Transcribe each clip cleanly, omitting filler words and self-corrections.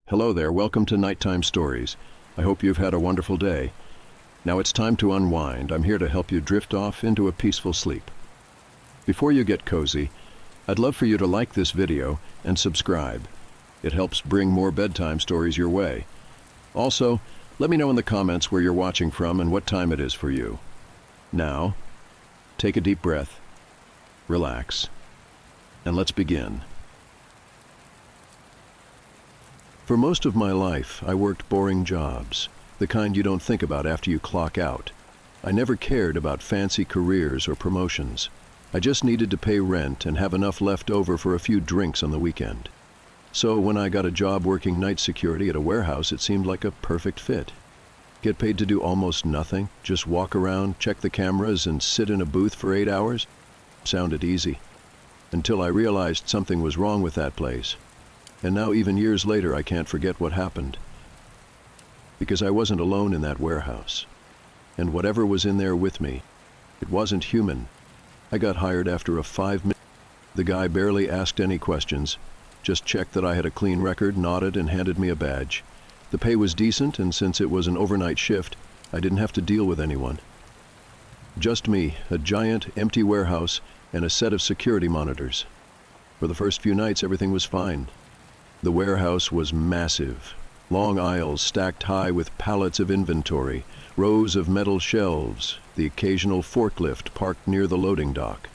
Hello there, welcome to Nighttime Stories. I hope you've had a wonderful day. Now it's time to unwind. I'm here to help you drift off into a peaceful sleep. Before you get cozy, I'd love for you to like this video and subscribe. It helps bring more bedtime stories your way. Also, let me know in the comments where you're watching from and what time it is for you. Now, take a deep breath, relax, and let's begin. For most of my life, I worked boring jobs, the kind you don't think about after you clock out. I never cared about fancy careers or promotions. I just needed to pay rent and have enough left over for a few drinks on the weekend. So when I got a job working night security at a warehouse, it seemed like a perfect fit. Get paid to do almost nothing, just walk around, check the cameras, and sit in a booth for 8 hours? Sounded easy. Until I realized something was wrong with that place. And now, even years later, I can't forget what happened. Because I wasn't alone in that warehouse. And whatever was in there with me, it wasn't human. I got hired after a 5-minute... The guy barely asked any questions, just checked that I had a clean record, nodded, and handed me a badge. The pay was decent, and since it was an overnight shift, I didn't have to deal with anyone. Just me, a giant, empty warehouse, and a set of security monitors. For the first few nights, everything was fine. The warehouse was massive. Long aisles stacked high with pallets of inventory, rows of metal shelves, the occasional forklift parked near the loading dock.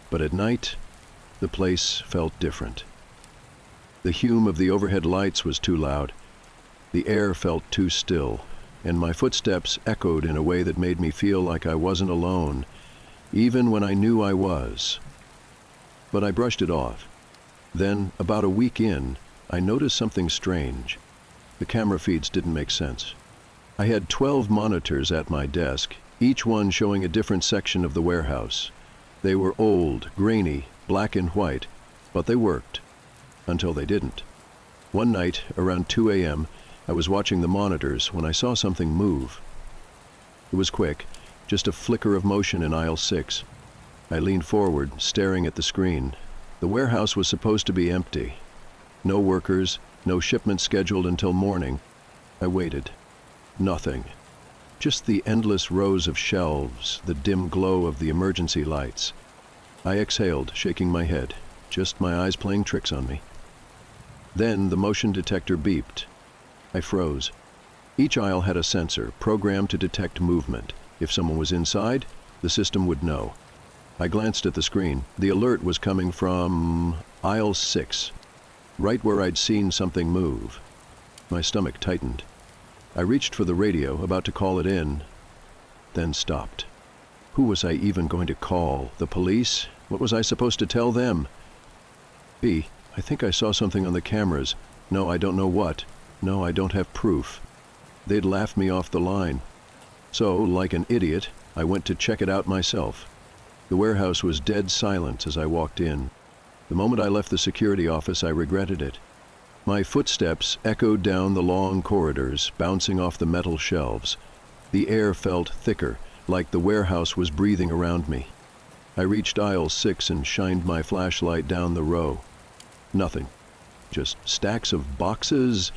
But at night, the place felt different. The hum of the overhead lights was too loud. The air felt too still, and my footsteps echoed in a way that made me feel like I wasn't alone, even when I knew I was. But I brushed it off. Then, about a week in, I noticed something strange. The camera feeds didn't make sense. I had 12 monitors at my desk, each one showing a different section of the warehouse. They were old, grainy, black and white, but they worked. Until they didn't. One night, around 2 a.m., I was watching the monitors when I saw something move. It was quick, just a flicker of motion in aisle 6. I leaned forward, staring at the screen. The warehouse was supposed to be empty. No workers, no shipment scheduled until morning. I waited. Nothing. Just the endless rows of shelves, the dim glow of the emergency lights. I exhaled, shaking my head, just my eyes playing tricks on me. Then the motion detector beeped. I froze. Each aisle had a sensor programmed to detect movement. If someone was inside, the system would know. I glanced at the screen. The alert was coming from aisle 6, right where I'd seen something move. My stomach tightened. I reached for the radio, about to call it in, then stopped. Who was I even going to call? The police? What was I supposed to tell them? I think I saw something on the cameras. No, I don't know what. No, I don't have proof. They'd laugh me off the line. So, like an idiot, I went to check it out myself. The warehouse was dead silent as I walked in. The moment I left the security office, I regretted it. My footsteps echoed down the long corridors, bouncing off the metal shelves. The air felt thicker, like the warehouse was breathing around me. I reached aisle 6 and shined my flashlight down the row. Nothing. Just stacks of boxes.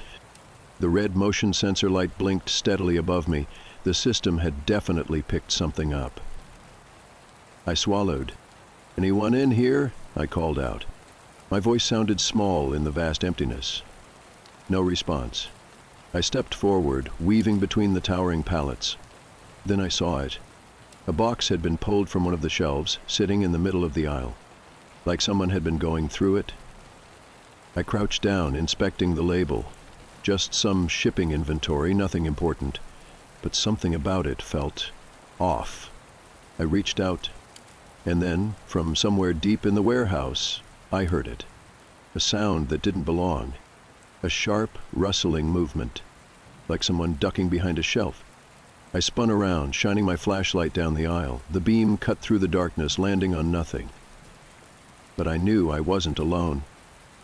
The red motion sensor light blinked steadily above me. The system had definitely picked something up. I swallowed. "Anyone in here?" I called out. My voice sounded small in the vast emptiness. No response. I stepped forward, weaving between the towering pallets. Then I saw it. A box had been pulled from one of the shelves, sitting in the middle of the aisle, like someone had been going through it. I crouched down, inspecting the label. Just some shipping inventory, nothing important. But something about it felt off. I reached out. And then, from somewhere deep in the warehouse, I heard it. A sound that didn't belong. A sharp, rustling movement, like someone ducking behind a shelf. I spun around, shining my flashlight down the aisle. The beam cut through the darkness, landing on nothing. But I knew I wasn't alone.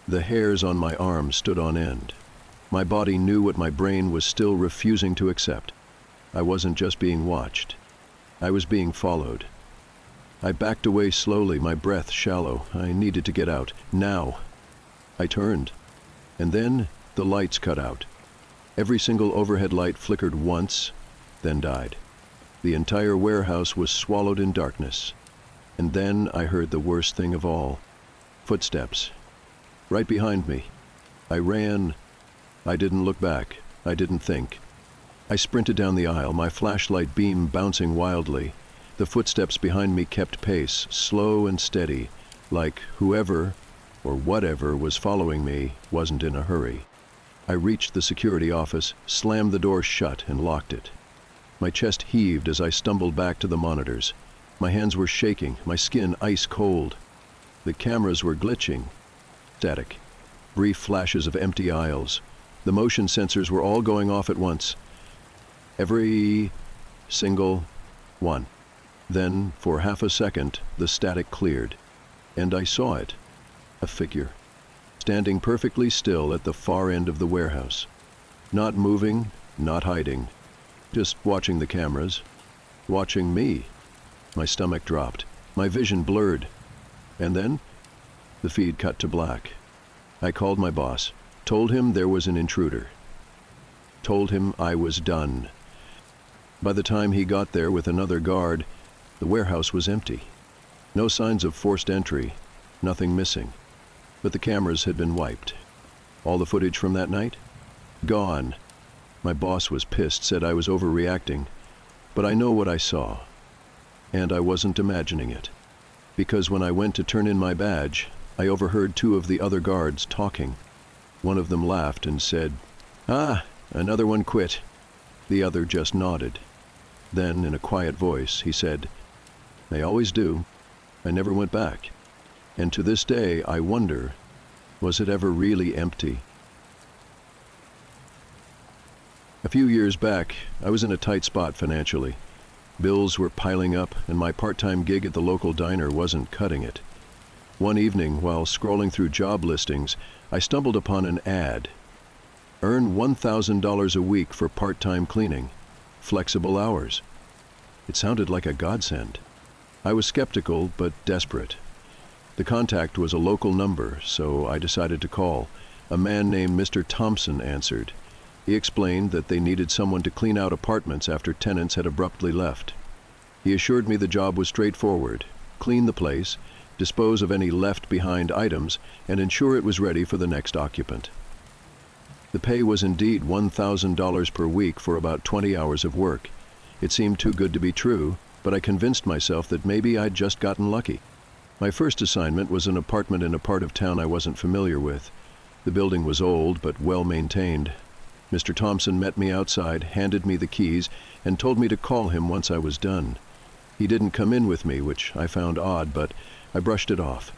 The hairs on my arms stood on end. My body knew what my brain was still refusing to accept. I wasn't just being watched. I was being followed. I backed away slowly, my breath shallow. I needed to get out. Now. I turned. And then the lights cut out. Every single overhead light flickered once, then died. The entire warehouse was swallowed in darkness. And then I heard the worst thing of all. Footsteps. Right behind me. I ran. I didn't look back. I didn't think. I sprinted down the aisle, my flashlight beam bouncing wildly. The footsteps behind me kept pace, slow and steady, like whoever or whatever was following me wasn't in a hurry. I reached the security office, slammed the door shut, and locked it. My chest heaved as I stumbled back to the monitors. My hands were shaking, my skin ice cold. The cameras were glitching. Static. Brief flashes of empty aisles. The motion sensors were all going off at once. Every single one. Then, for half a second, the static cleared. And I saw it. A figure. Standing perfectly still at the far end of the warehouse. Not moving, not hiding. Just watching the cameras. Watching me. My stomach dropped. My vision blurred. And then, the feed cut to black. I called my boss. Told him there was an intruder. Told him I was done. By the time he got there with another guard, the warehouse was empty. No signs of forced entry. Nothing missing. But the cameras had been wiped. All the footage from that night? Gone. My boss was pissed, said I was overreacting. But I know what I saw. And I wasn't imagining it. Because when I went to turn in my badge, I overheard two of the other guards talking. One of them laughed and said, "Ah, another one quit." The other just nodded. Then, in a quiet voice, he said, "They always do. I never went back." And to this day, I wonder, was it ever really empty? A few years back, I was in a tight spot financially. Bills were piling up, and my part-time gig at the local diner wasn't cutting it. One evening, while scrolling through job listings, I stumbled upon an ad. Earn $1,000 a week for part-time cleaning. Flexible hours. It sounded like a godsend. I was skeptical, but desperate. The contact was a local number, so I decided to call. A man named Mr. Thompson answered. He explained that they needed someone to clean out apartments after tenants had abruptly left. He assured me the job was straightforward. Clean the place, dispose of any left-behind items, and ensure it was ready for the next occupant. The pay was indeed $1,000 per week for about 20 hours of work. It seemed too good to be true, but I convinced myself that maybe I'd just gotten lucky. My first assignment was an apartment in a part of town I wasn't familiar with. The building was old, but well-maintained. Mr. Thompson met me outside, handed me the keys, and told me to call him once I was done. He didn't come in with me, which I found odd, but I brushed it off.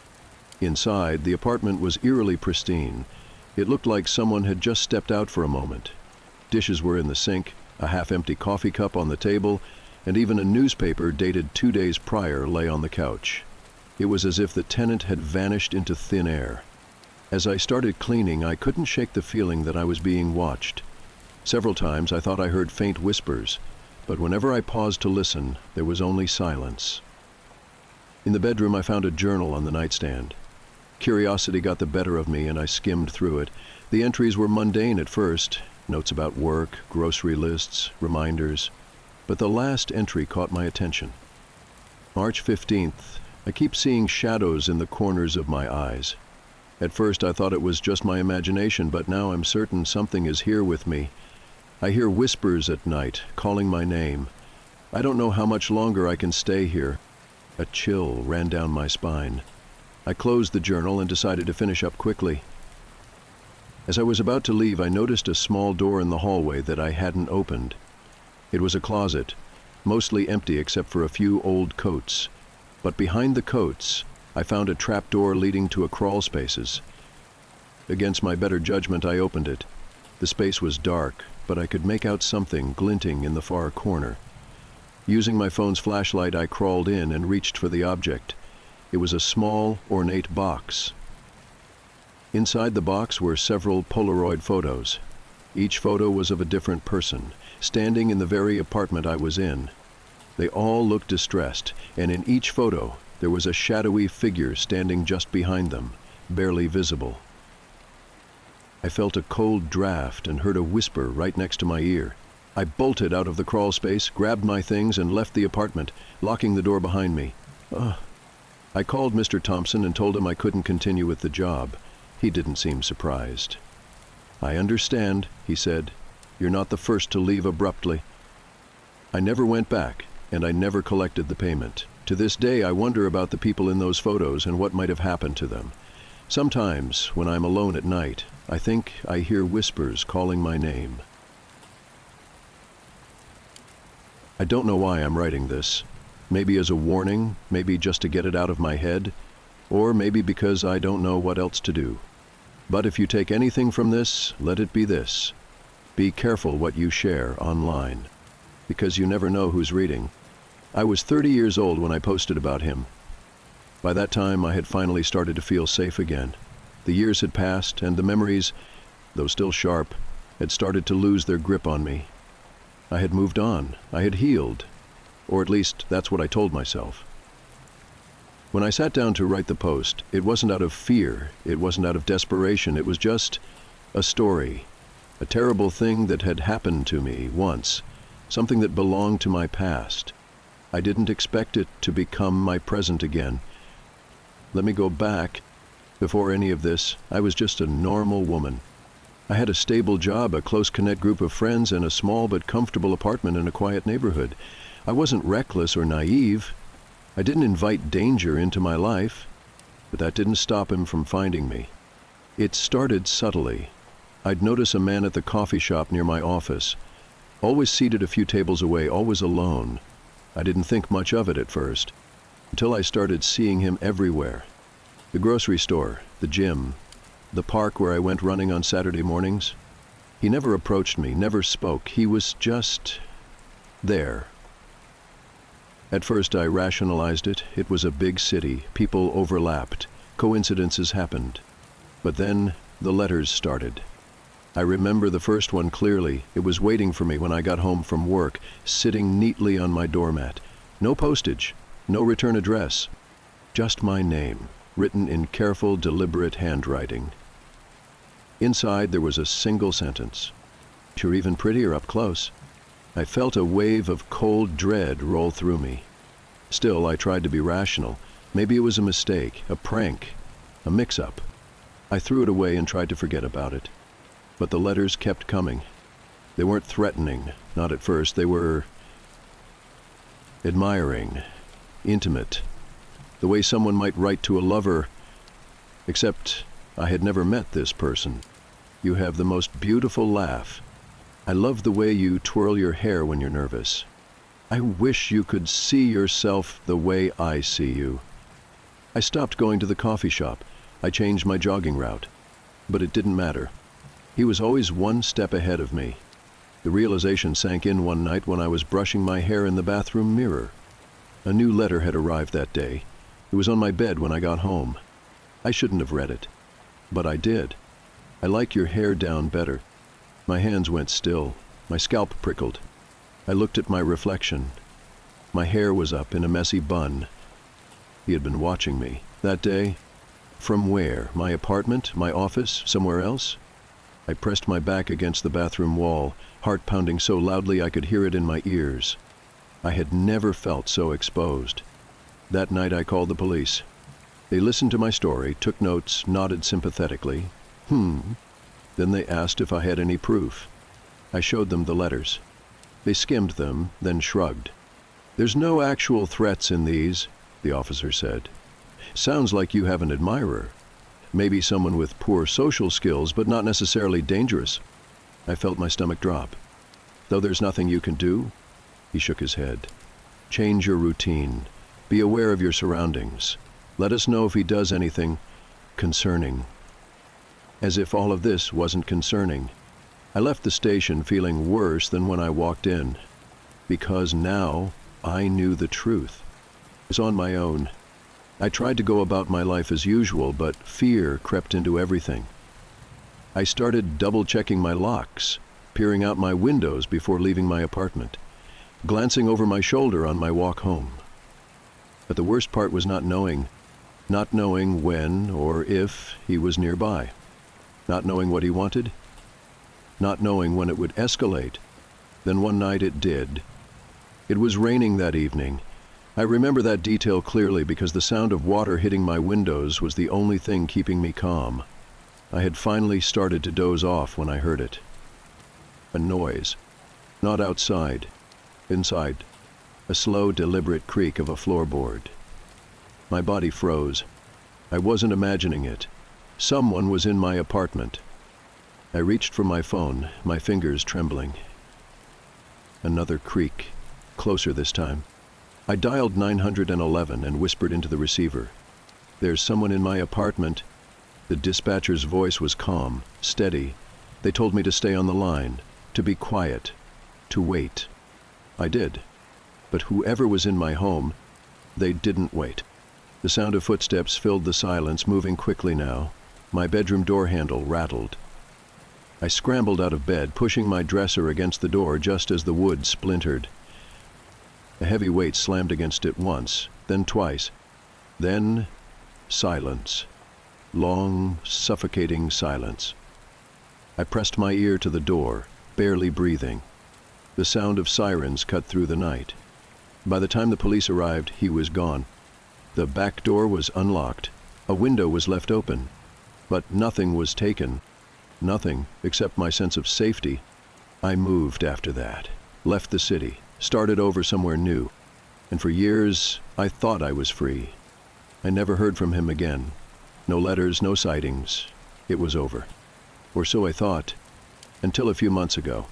Inside, the apartment was eerily pristine. It looked like someone had just stepped out for a moment. Dishes were in the sink, a half-empty coffee cup on the table, and even a newspaper dated 2 days prior lay on the couch. It was as if the tenant had vanished into thin air. As I started cleaning, I couldn't shake the feeling that I was being watched. Several times I thought I heard faint whispers, but whenever I paused to listen, there was only silence. In the bedroom, I found a journal on the nightstand. Curiosity got the better of me, and I skimmed through it. The entries were mundane at first, notes about work, grocery lists, reminders. But the last entry caught my attention. March 15th. I keep seeing shadows in the corners of my eyes. At first I thought it was just my imagination, but now I'm certain something is here with me. I hear whispers at night, calling my name. I don't know how much longer I can stay here. A chill ran down my spine. I closed the journal and decided to finish up quickly. As I was about to leave, I noticed a small door in the hallway that I hadn't opened. It was a closet, mostly empty except for a few old coats. But behind the coats, I found a trapdoor leading to a crawl spaces. Against my better judgment, I opened it. The space was dark, but I could make out something glinting in the far corner. Using my phone's flashlight, I crawled in and reached for the object. It was a small, ornate box. Inside the box were several Polaroid photos. Each photo was of a different person, standing in the very apartment I was in. They all looked distressed, and in each photo there was a shadowy figure standing just behind them, barely visible. I felt a cold draft and heard a whisper right next to my ear. I bolted out of the crawl space, grabbed my things, and left the apartment, locking the door behind me. I called Mr. Thompson and told him I couldn't continue with the job. He didn't seem surprised. "I understand," he said. "You're not the first to leave abruptly." I never went back, and I never collected the payment. To this day, I wonder about the people in those photos and what might have happened to them. Sometimes, when I'm alone at night, I think I hear whispers calling my name. I don't know why I'm writing this. Maybe as a warning, maybe just to get it out of my head, or maybe because I don't know what else to do. But if you take anything from this, let it be this. Be careful what you share online, because you never know who's reading. I was 30 years old when I posted about him. By that time, I had finally started to feel safe again. The years had passed, and the memories, though still sharp, had started to lose their grip on me. I had moved on. I had healed. Or at least, that's what I told myself. When I sat down to write the post, it wasn't out of fear, it wasn't out of desperation, it was just a story. A terrible thing that had happened to me once, something that belonged to my past. I didn't expect it to become my present again. Let me go back. Before any of this, I was just a normal woman. I had a stable job, a close-knit group of friends, and a small but comfortable apartment in a quiet neighborhood. I wasn't reckless or naive. I didn't invite danger into my life, but that didn't stop him from finding me. It started subtly. I'd notice a man at the coffee shop near my office, always seated a few tables away, always alone. I didn't think much of it at first, until I started seeing him everywhere. The grocery store, the gym, the park where I went running on Saturday mornings. He never approached me, never spoke. He was just there. At first I rationalized it. It was a big city. People overlapped. Coincidences happened. But then the letters started. I remember the first one clearly. It was waiting for me when I got home from work, sitting neatly on my doormat. No postage, no return address. Just my name, written in careful, deliberate handwriting. Inside there was a single sentence. "You're even prettier up close." I felt a wave of cold dread roll through me. Still, I tried to be rational. Maybe it was a mistake, a prank, a mix-up. I threw it away and tried to forget about it. But the letters kept coming. They weren't threatening, not at first. They were admiring, intimate, the way someone might write to a lover, except I had never met this person. "You have the most beautiful laugh. I love the way you twirl your hair when you're nervous. I wish you could see yourself the way I see you." I stopped going to the coffee shop. I changed my jogging route. But it didn't matter. He was always one step ahead of me. The realization sank in one night when I was brushing my hair in the bathroom mirror. A new letter had arrived that day. It was on my bed when I got home. I shouldn't have read it, but I did. "I like your hair down better." My hands went still. My scalp prickled. I looked at my reflection. My hair was up in a messy bun. He had been watching me. That day? From where? My apartment? My office? Somewhere else? I pressed my back against the bathroom wall, heart pounding so loudly I could hear it in my ears. I had never felt so exposed. That night I called the police. They listened to my story, took notes, nodded sympathetically. Then they asked if I had any proof. I showed them the letters. They skimmed them, then shrugged. "There's no actual threats in these," the officer said. "Sounds like you have an admirer. Maybe someone with poor social skills, but not necessarily dangerous." I felt my stomach drop. "Though there's nothing you can do?" He shook his head. "Change your routine. Be aware of your surroundings. Let us know if he does anything concerning." As if all of this wasn't concerning. I left the station feeling worse than when I walked in, because now I knew the truth. I was on my own. I tried to go about my life as usual, but fear crept into everything. I started double-checking my locks, peering out my windows before leaving my apartment, glancing over my shoulder on my walk home. But the worst part was not knowing when or if he was nearby. Not knowing what he wanted, not knowing when it would escalate. Then one night it did. It was raining that evening. I remember that detail clearly because the sound of water hitting my windows was the only thing keeping me calm. I had finally started to doze off when I heard it. A noise. Not outside. Inside. A slow, deliberate creak of a floorboard. My body froze. I wasn't imagining it. Someone was in my apartment. I reached for my phone, my fingers trembling. Another creak. Closer this time. I dialed 911 and whispered into the receiver. "There's someone in my apartment." The dispatcher's voice was calm, steady. They told me to stay on the line, to be quiet, to wait. I did. But whoever was in my home, they didn't wait. The sound of footsteps filled the silence, moving quickly now. My bedroom door handle rattled. I scrambled out of bed, pushing my dresser against the door just as the wood splintered. A heavy weight slammed against it once, then twice. Then silence. Long, suffocating silence. I pressed my ear to the door, barely breathing. The sound of sirens cut through the night. By the time the police arrived, he was gone. The back door was unlocked. A window was left open. But nothing was taken. Nothing except my sense of safety. I moved after that, left the city, started over somewhere new. And for years, I thought I was free. I never heard from him again. No letters, no sightings. It was over. Or so I thought, until a few months ago.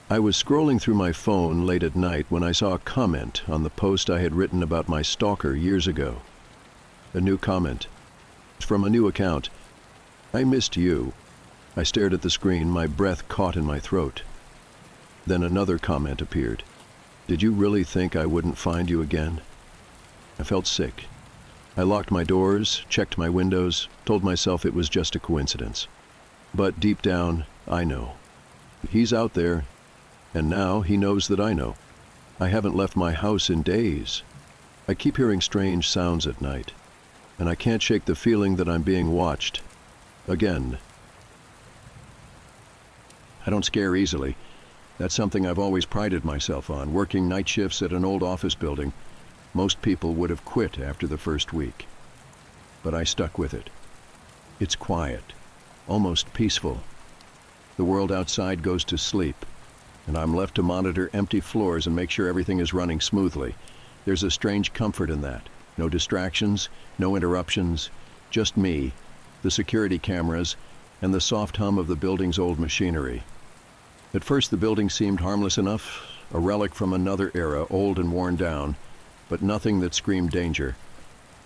I was scrolling through my phone late at night when I saw a comment on the post I had written about my stalker years ago. A new comment. From a new account. "I missed you." I stared at the screen, my breath caught in my throat. Then another comment appeared. "Did you really think I wouldn't find you again?" I felt sick. I locked my doors, checked my windows, told myself it was just a coincidence. But deep down, I know. He's out there, and now he knows that I know. I haven't left my house in days. I keep hearing strange sounds at night, and I can't shake the feeling that I'm being watched. Again. I don't scare easily. That's something I've always prided myself on, working night shifts at an old office building. Most people would have quit after the first week. But I stuck with it. It's quiet, almost peaceful. The world outside goes to sleep, and I'm left to monitor empty floors and make sure everything is running smoothly. There's a strange comfort in that. No distractions, no interruptions, just me, the security cameras, and the soft hum of the building's old machinery. At first the building seemed harmless enough, a relic from another era, old and worn down, but nothing that screamed danger.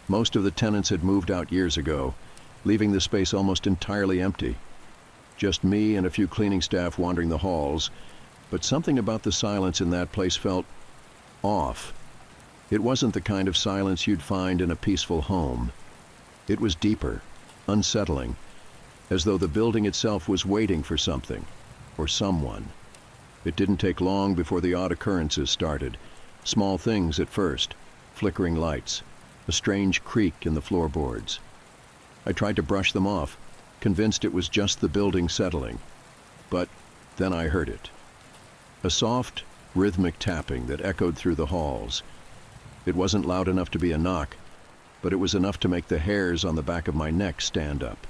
Most of the tenants had moved out years ago, leaving the space almost entirely empty. Just me and a few cleaning staff wandering the halls, but something about the silence in that place felt off. It wasn't the kind of silence you'd find in a peaceful home. It was deeper, unsettling, as though the building itself was waiting for something, or someone. It didn't take long before the odd occurrences started. Small things at first, flickering lights, a strange creak in the floorboards. I tried to brush them off, convinced it was just the building settling. But then I heard it. A soft, rhythmic tapping that echoed through the halls. It wasn't loud enough to be a knock, but it was enough to make the hairs on the back of my neck stand up.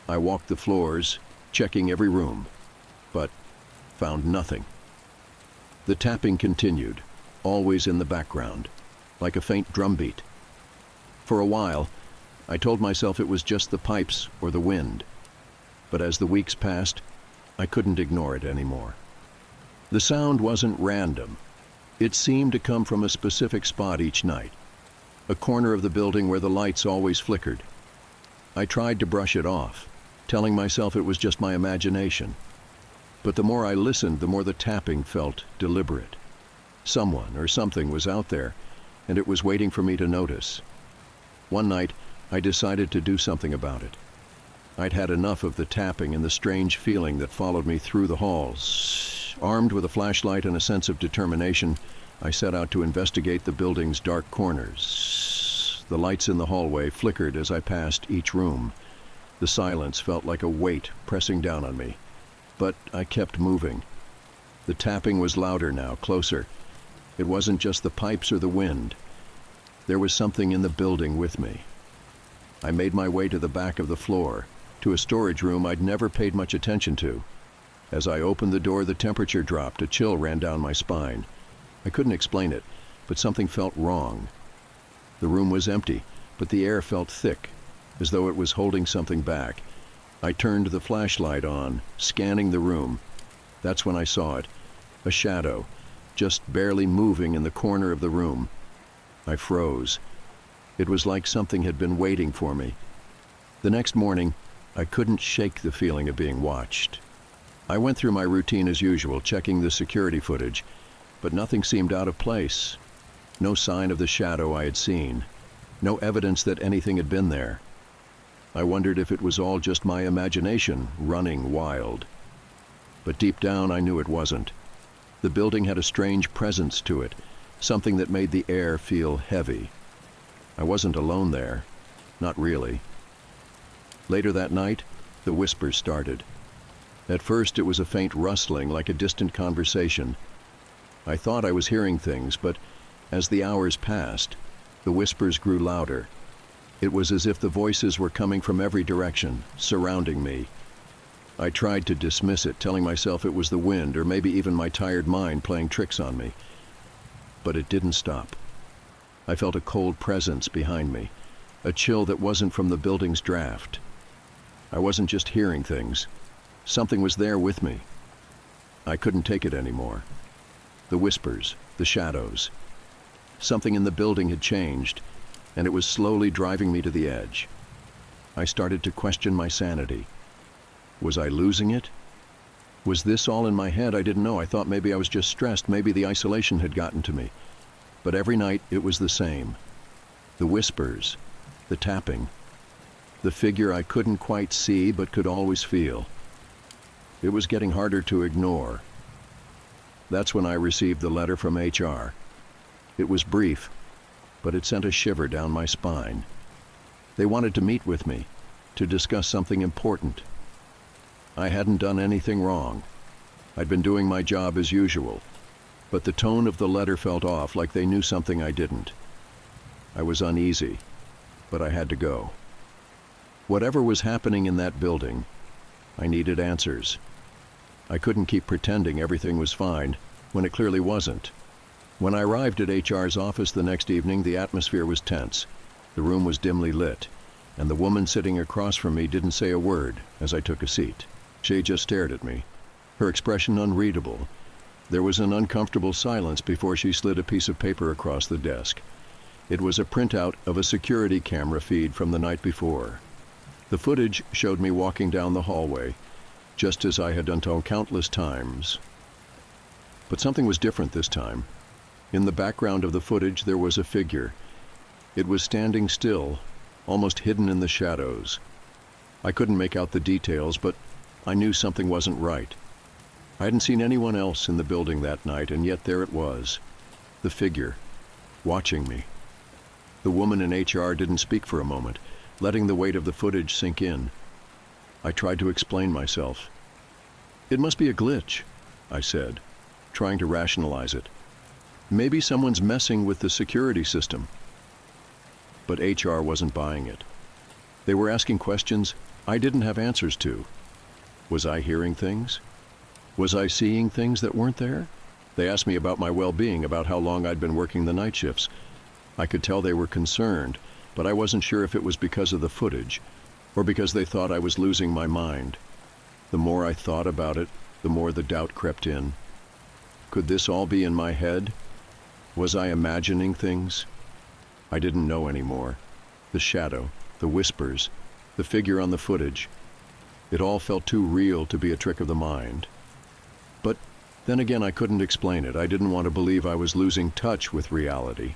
I walked the floors, checking every room, but found nothing. The tapping continued, always in the background, like a faint drumbeat. For a while, I told myself it was just the pipes or the wind, but as the weeks passed, I couldn't ignore it anymore. The sound wasn't random. It seemed to come from a specific spot each night, a corner of the building where the lights always flickered. I tried to brush it off, telling myself it was just my imagination. But the more I listened, the more the tapping felt deliberate. Someone or something was out there, and it was waiting for me to notice. One night, I decided to do something about it. I'd had enough of the tapping and the strange feeling that followed me through the halls. Armed with a flashlight and a sense of determination, I set out to investigate the building's dark corners. The lights in the hallway flickered as I passed each room. The silence felt like a weight pressing down on me, but I kept moving. The tapping was louder now, closer. It wasn't just the pipes or the wind. There was something in the building with me. I made my way to the back of the floor, to a storage room I'd never paid much attention to. As I opened the door, the temperature dropped, a chill ran down my spine. I couldn't explain it, but something felt wrong. The room was empty, but the air felt thick, as though it was holding something back. I turned the flashlight on, scanning the room. That's when I saw it, a shadow, just barely moving in the corner of the room. I froze. It was like something had been waiting for me. The next morning, I couldn't shake the feeling of being watched. I went through my routine as usual, checking the security footage, but nothing seemed out of place. No sign of the shadow I had seen. No evidence that anything had been there. I wondered if it was all just my imagination running wild. But deep down, I knew it wasn't. The building had a strange presence to it, something that made the air feel heavy. I wasn't alone there. Not really. Later that night, the whispers started. At first, it was a faint rustling, like a distant conversation. I thought I was hearing things, but as the hours passed, the whispers grew louder. It was as if the voices were coming from every direction, surrounding me. I tried to dismiss it, telling myself it was the wind or maybe even my tired mind playing tricks on me. But it didn't stop. I felt a cold presence behind me, a chill that wasn't from the building's draft. I wasn't just hearing things. Something was there with me. I couldn't take it anymore. The whispers, the shadows. Something in the building had changed, and it was slowly driving me to the edge. I started to question my sanity. Was I losing it? Was this all in my head? I didn't know. I thought maybe I was just stressed. Maybe the isolation had gotten to me. But every night it was the same. The whispers, the tapping, the figure I couldn't quite see but could always feel. It was getting harder to ignore. That's when I received the letter from HR. It was brief, but it sent a shiver down my spine. They wanted to meet with me, to discuss something important. I hadn't done anything wrong. I'd been doing my job as usual, but the tone of the letter felt off, like they knew something I didn't. I was uneasy, but I had to go. Whatever was happening in that building, I needed answers. I couldn't keep pretending everything was fine when it clearly wasn't. When I arrived at HR's office the next evening, the atmosphere was tense. The room was dimly lit, and the woman sitting across from me didn't say a word as I took a seat. She just stared at me, her expression unreadable. There was an uncomfortable silence before she slid a piece of paper across the desk. It was a printout of a security camera feed from the night before. The footage showed me walking down the hallway, just as I had done so countless times. But something was different this time. In the background of the footage there was a figure. It was standing still, almost hidden in the shadows. I couldn't make out the details, but I knew something wasn't right. I hadn't seen anyone else in the building that night, and yet there it was. The figure, watching me. The woman in HR didn't speak for a moment, letting the weight of the footage sink in. I tried to explain myself. "It must be a glitch," I said, trying to rationalize it. "Maybe someone's messing with the security system." But HR wasn't buying it. They were asking questions I didn't have answers to. Was I hearing things? Was I seeing things that weren't there? They asked me about my well-being, about how long I'd been working the night shifts. I could tell they were concerned, but I wasn't sure if it was because of the footage or because they thought I was losing my mind. The more I thought about it, the more the doubt crept in. Could this all be in my head? Was I imagining things? I didn't know anymore. The shadow, the whispers, the figure on the footage. It all felt too real to be a trick of the mind. But then again, I couldn't explain it. I didn't want to believe I was losing touch with reality.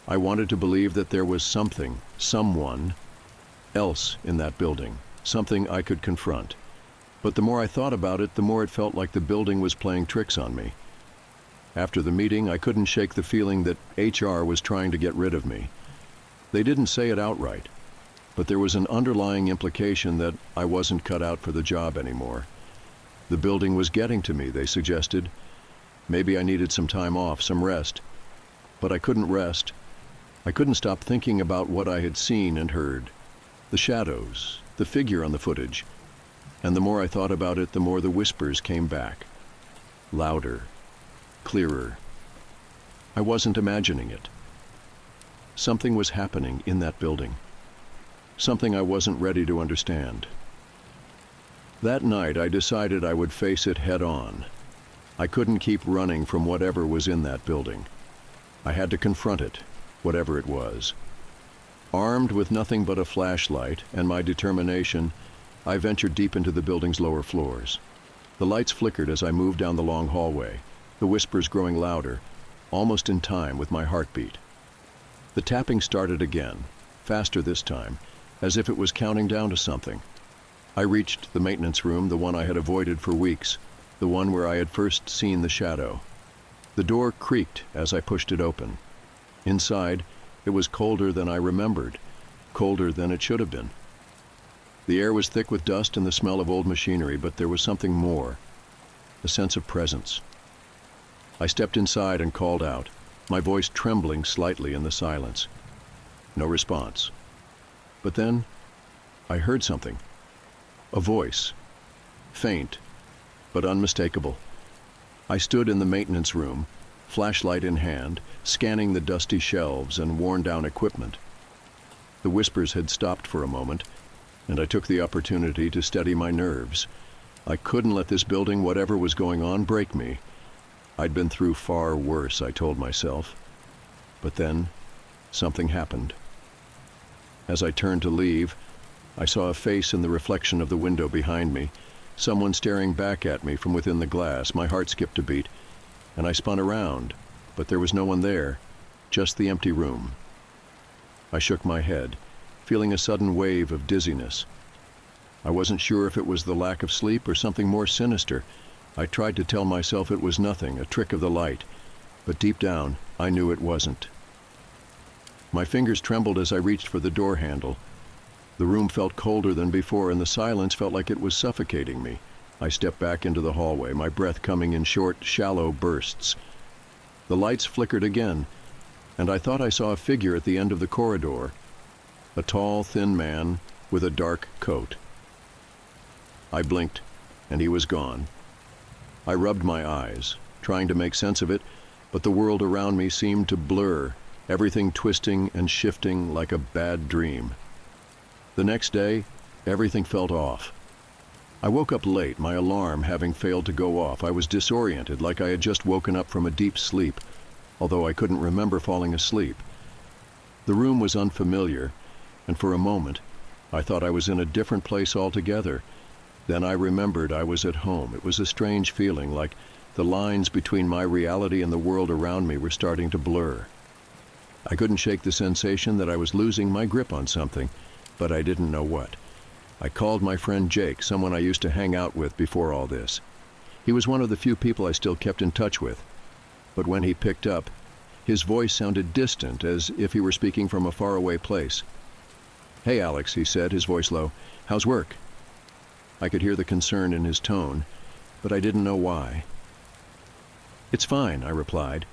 I wanted to believe that there was something, someone else in that building, something I could confront. But the more I thought about it, the more it felt like the building was playing tricks on me. After the meeting, I couldn't shake the feeling that HR was trying to get rid of me. They didn't say it outright, But there was an underlying implication that I wasn't cut out for the job anymore. The building was getting to me, they suggested. Maybe I needed some time off, some rest. But I couldn't rest. I couldn't stop thinking about what I had seen and heard. The shadows, the figure on the footage. And the more I thought about it, the more the whispers came back. Louder, clearer. I wasn't imagining it. Something was happening in that building. Something I wasn't ready to understand. That night, I decided I would face it head on. I couldn't keep running from whatever was in that building. I had to confront it, whatever it was. Armed with nothing but a flashlight and my determination, I ventured deep into the building's lower floors. The lights flickered as I moved down the long hallway, the whispers growing louder, almost in time with my heartbeat. The tapping started again, faster this time, as if it was counting down to something. I reached the maintenance room, the one I had avoided for weeks, the one where I had first seen the shadow. The door creaked as I pushed it open. Inside, it was colder than I remembered, colder than it should have been. The air was thick with dust and the smell of old machinery, but there was something more, a sense of presence. I stepped inside and called out, my voice trembling slightly in the silence. No response. But then, I heard something. A voice. Faint, but unmistakable. I stood in the maintenance room, flashlight in hand, scanning the dusty shelves and worn-down equipment. The whispers had stopped for a moment, and I took the opportunity to steady my nerves. I couldn't let this building, whatever was going on, break me. I'd been through far worse, I told myself. But then, something happened. As I turned to leave, I saw a face in the reflection of the window behind me, someone staring back at me from within the glass. My heart skipped a beat, and I spun around, but there was no one there, just the empty room. I shook my head, feeling a sudden wave of dizziness. I wasn't sure if it was the lack of sleep or something more sinister. I tried to tell myself it was nothing, a trick of the light, but deep down, I knew it wasn't. My fingers trembled as I reached for the door handle. The room felt colder than before, and the silence felt like it was suffocating me. I stepped back into the hallway, my breath coming in short, shallow bursts. The lights flickered again, and I thought I saw a figure at the end of the corridor, a tall, thin man with a dark coat. I blinked, and he was gone. I rubbed my eyes, trying to make sense of it, but the world around me seemed to blur, everything twisting and shifting like a bad dream. The next day, everything felt off. I woke up late, my alarm having failed to go off. I was disoriented, like I had just woken up from a deep sleep, although I couldn't remember falling asleep. The room was unfamiliar, and for a moment, I thought I was in a different place altogether. Then I remembered I was at home. It was a strange feeling, like the lines between my reality and the world around me were starting to blur. I couldn't shake the sensation that I was losing my grip on something, but I didn't know what. I called my friend Jake, someone I used to hang out with before all this. He was one of the few people I still kept in touch with. But when he picked up, his voice sounded distant, as if he were speaking from a faraway place. "Hey, Alex," he said, his voice low. "How's work?" I could hear the concern in his tone, but I didn't know why. "It's fine," I replied,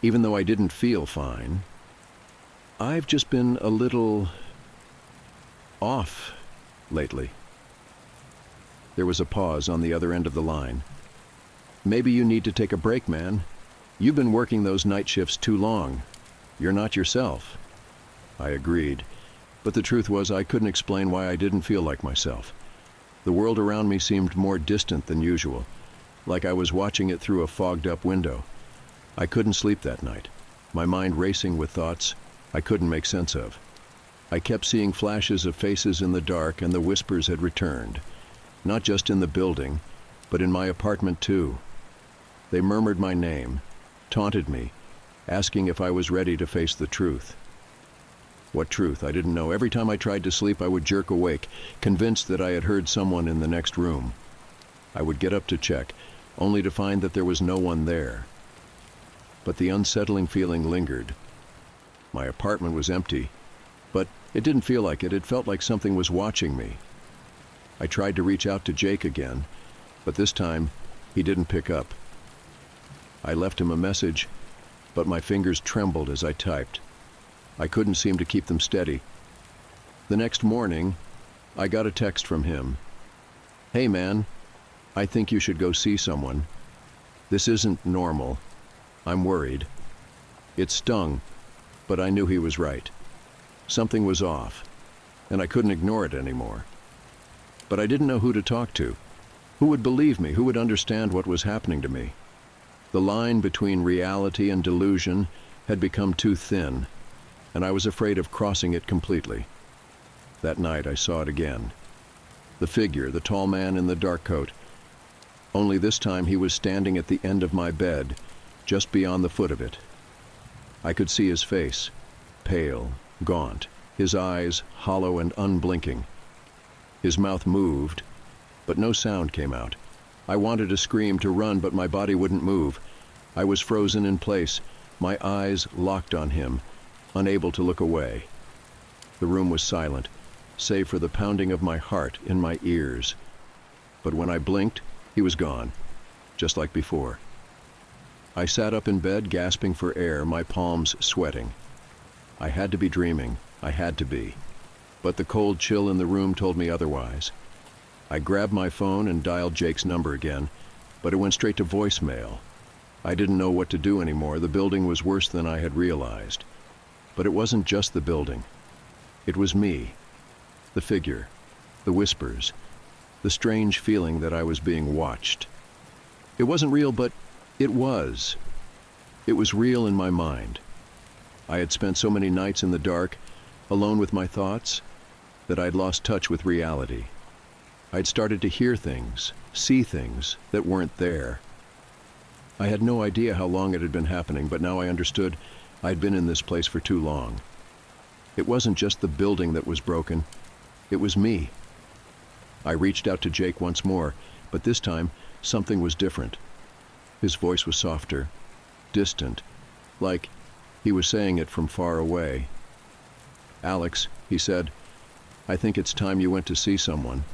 even though I didn't feel fine. "I've just been a little off lately." There was a pause on the other end of the line. "Maybe you need to take a break, man. You've been working those night shifts too long. You're not yourself." I agreed, but the truth was I couldn't explain why I didn't feel like myself. The world around me seemed more distant than usual, like I was watching it through a fogged-up window. I couldn't sleep that night, my mind racing with thoughts I couldn't make sense of. I kept seeing flashes of faces in the dark, and the whispers had returned, not just in the building, but in my apartment too. They murmured my name, taunted me, asking if I was ready to face the truth. What truth? I didn't know. Every time I tried to sleep, I would jerk awake, convinced that I had heard someone in the next room. I would get up to check, only to find that there was no one there. But the unsettling feeling lingered. My apartment was empty, but It didn't feel like it felt like something was watching me. I tried to reach out to Jake again, but this time he didn't pick up. I left him a message, but my fingers trembled as I typed. I couldn't seem to keep them steady. The next morning, I got a text from him. "Hey man, I think you should go see someone. This isn't normal. I'm worried." It stung, but I knew he was right. Something was off, and I couldn't ignore it anymore. But I didn't know who to talk to. Who would believe me? Who would understand what was happening to me? The line between reality and delusion had become too thin, and I was afraid of crossing it completely. That night I saw it again. The figure, the tall man in the dark coat. Only this time he was standing at the end of my bed, just beyond the foot of it. I could see his face, pale, gaunt, his eyes hollow and unblinking. His mouth moved, but no sound came out. I wanted to scream, to run, but my body wouldn't move. I was frozen in place, my eyes locked on him, unable to look away. The room was silent, save for the pounding of my heart in my ears. But when I blinked, he was gone, just like before. I sat up in bed, gasping for air, my palms sweating. I had to be dreaming. I had to be. But the cold chill in the room told me otherwise. I grabbed my phone and dialed Jake's number again, but it went straight to voicemail. I didn't know what to do anymore. The building was worse than I had realized. But it wasn't just the building. It was me. The figure. The whispers. The strange feeling that I was being watched. It wasn't real, but it was. It was real in my mind. I had spent so many nights in the dark, alone with my thoughts, that I'd lost touch with reality. I'd started to hear things, see things that weren't there. I had no idea how long it had been happening, but now I understood I'd been in this place for too long. It wasn't just the building that was broken. It was me. I reached out to Jake once more, but this time something was different. His voice was softer, distant, like he was saying it from far away. "Alex," he said, "I think it's time you went to see someone.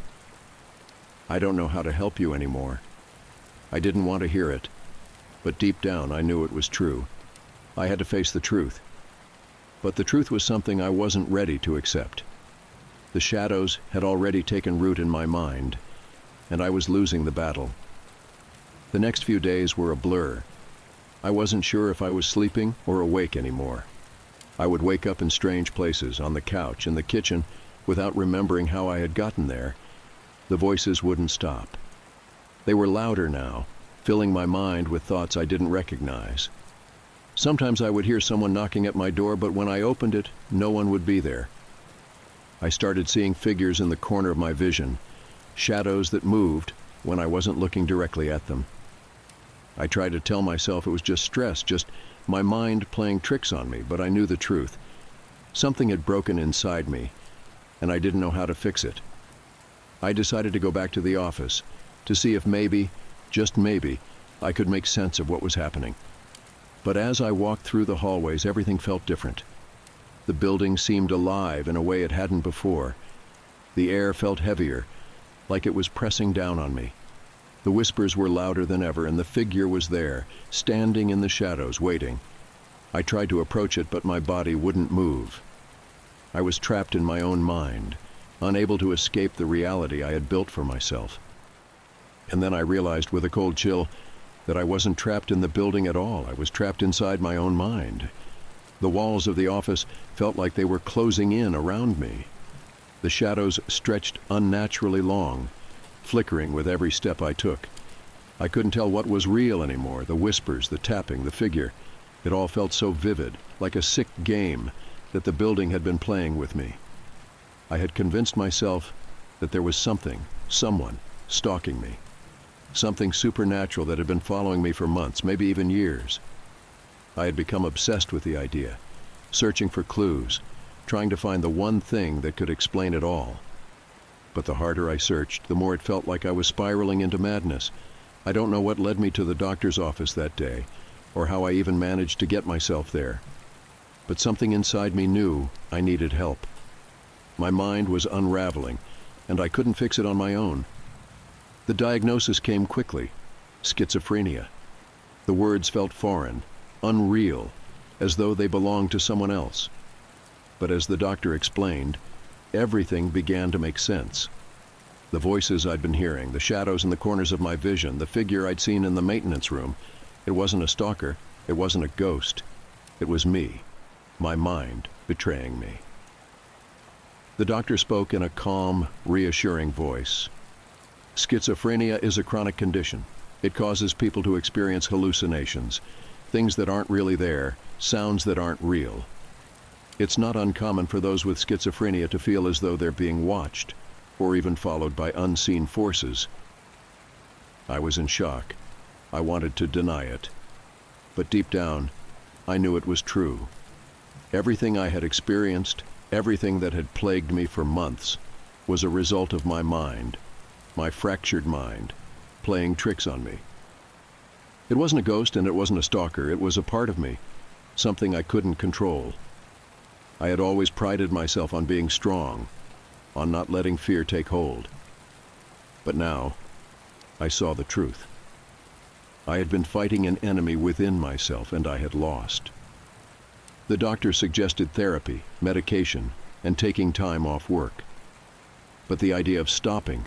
I don't know how to help you anymore." I didn't want to hear it, but deep down I knew it was true. I had to face the truth. But the truth was something I wasn't ready to accept. The shadows had already taken root in my mind, and I was losing the battle. The next few days were a blur. I wasn't sure if I was sleeping or awake anymore. I would wake up in strange places, on the couch, in the kitchen, without remembering how I had gotten there. The voices wouldn't stop. They were louder now, filling my mind with thoughts I didn't recognize. Sometimes I would hear someone knocking at my door, but when I opened it, no one would be there. I started seeing figures in the corner of my vision, shadows that moved when I wasn't looking directly at them. I tried to tell myself it was just stress, just my mind playing tricks on me, but I knew the truth. Something had broken inside me, and I didn't know how to fix it. I decided to go back to the office to see if maybe, just maybe, I could make sense of what was happening. But as I walked through the hallways, everything felt different. The building seemed alive in a way it hadn't before. The air felt heavier, like it was pressing down on me. The whispers were louder than ever, and the figure was there, standing in the shadows, waiting. I tried to approach it, but my body wouldn't move. I was trapped in my own mind, unable to escape the reality I had built for myself. And then I realized with a cold chill that I wasn't trapped in the building at all. I was trapped inside my own mind. The walls of the office felt like they were closing in around me. The shadows stretched unnaturally long, flickering with every step I took. I couldn't tell what was real anymore, the whispers, the tapping, the figure. It all felt so vivid, like a sick game that the building had been playing with me. I had convinced myself that there was something, someone, stalking me. Something supernatural that had been following me for months, maybe even years. I had become obsessed with the idea, searching for clues, trying to find the one thing that could explain it all. But the harder I searched, the more it felt like I was spiraling into madness. I don't know what led me to the doctor's office that day, or how I even managed to get myself there. But something inside me knew I needed help. My mind was unraveling, and I couldn't fix it on my own. The diagnosis came quickly: schizophrenia. The words felt foreign, unreal, as though they belonged to someone else. But as the doctor explained, everything began to make sense. The voices I'd been hearing, the shadows in the corners of my vision, the figure I'd seen in the maintenance room, it wasn't a stalker, it wasn't a ghost. It was me, my mind, betraying me. The doctor spoke in a calm, reassuring voice. Schizophrenia is a chronic condition. It causes people to experience hallucinations, things that aren't really there, sounds that aren't real. It's not uncommon for those with schizophrenia to feel as though they're being watched, or even followed by unseen forces. I was in shock. I wanted to deny it. But deep down, I knew it was true. Everything I had experienced, everything that had plagued me for months, was a result of my mind, my fractured mind, playing tricks on me. It wasn't a ghost and it wasn't a stalker. It was a part of me, something I couldn't control. I had always prided myself on being strong, on not letting fear take hold. But now, I saw the truth. I had been fighting an enemy within myself, and I had lost. The doctor suggested therapy, medication, and taking time off work. But the idea of stopping,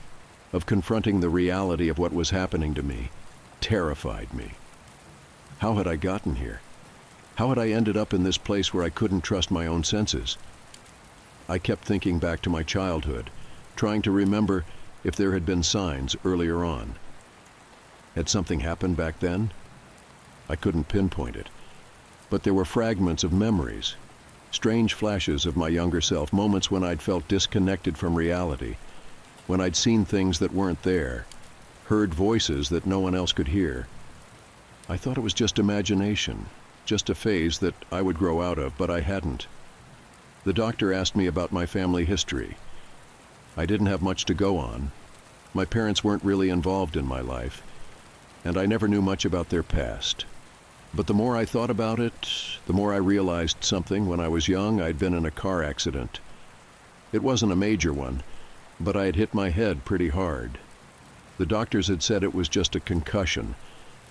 of confronting the reality of what was happening to me, terrified me. How had I gotten here? How had I ended up in this place where I couldn't trust my own senses? I kept thinking back to my childhood, trying to remember if there had been signs earlier on. Had something happened back then? I couldn't pinpoint it, but there were fragments of memories, strange flashes of my younger self, moments when I'd felt disconnected from reality, when I'd seen things that weren't there, heard voices that no one else could hear. I thought it was just imagination, just a phase that I would grow out of, but I hadn't. The doctor asked me about my family history. I didn't have much to go on. My parents weren't really involved in my life, and I never knew much about their past. But the more I thought about it, the more I realized something. When I was young, I'd been in a car accident. It wasn't a major one, but I had hit my head pretty hard. The doctors had said it was just a concussion,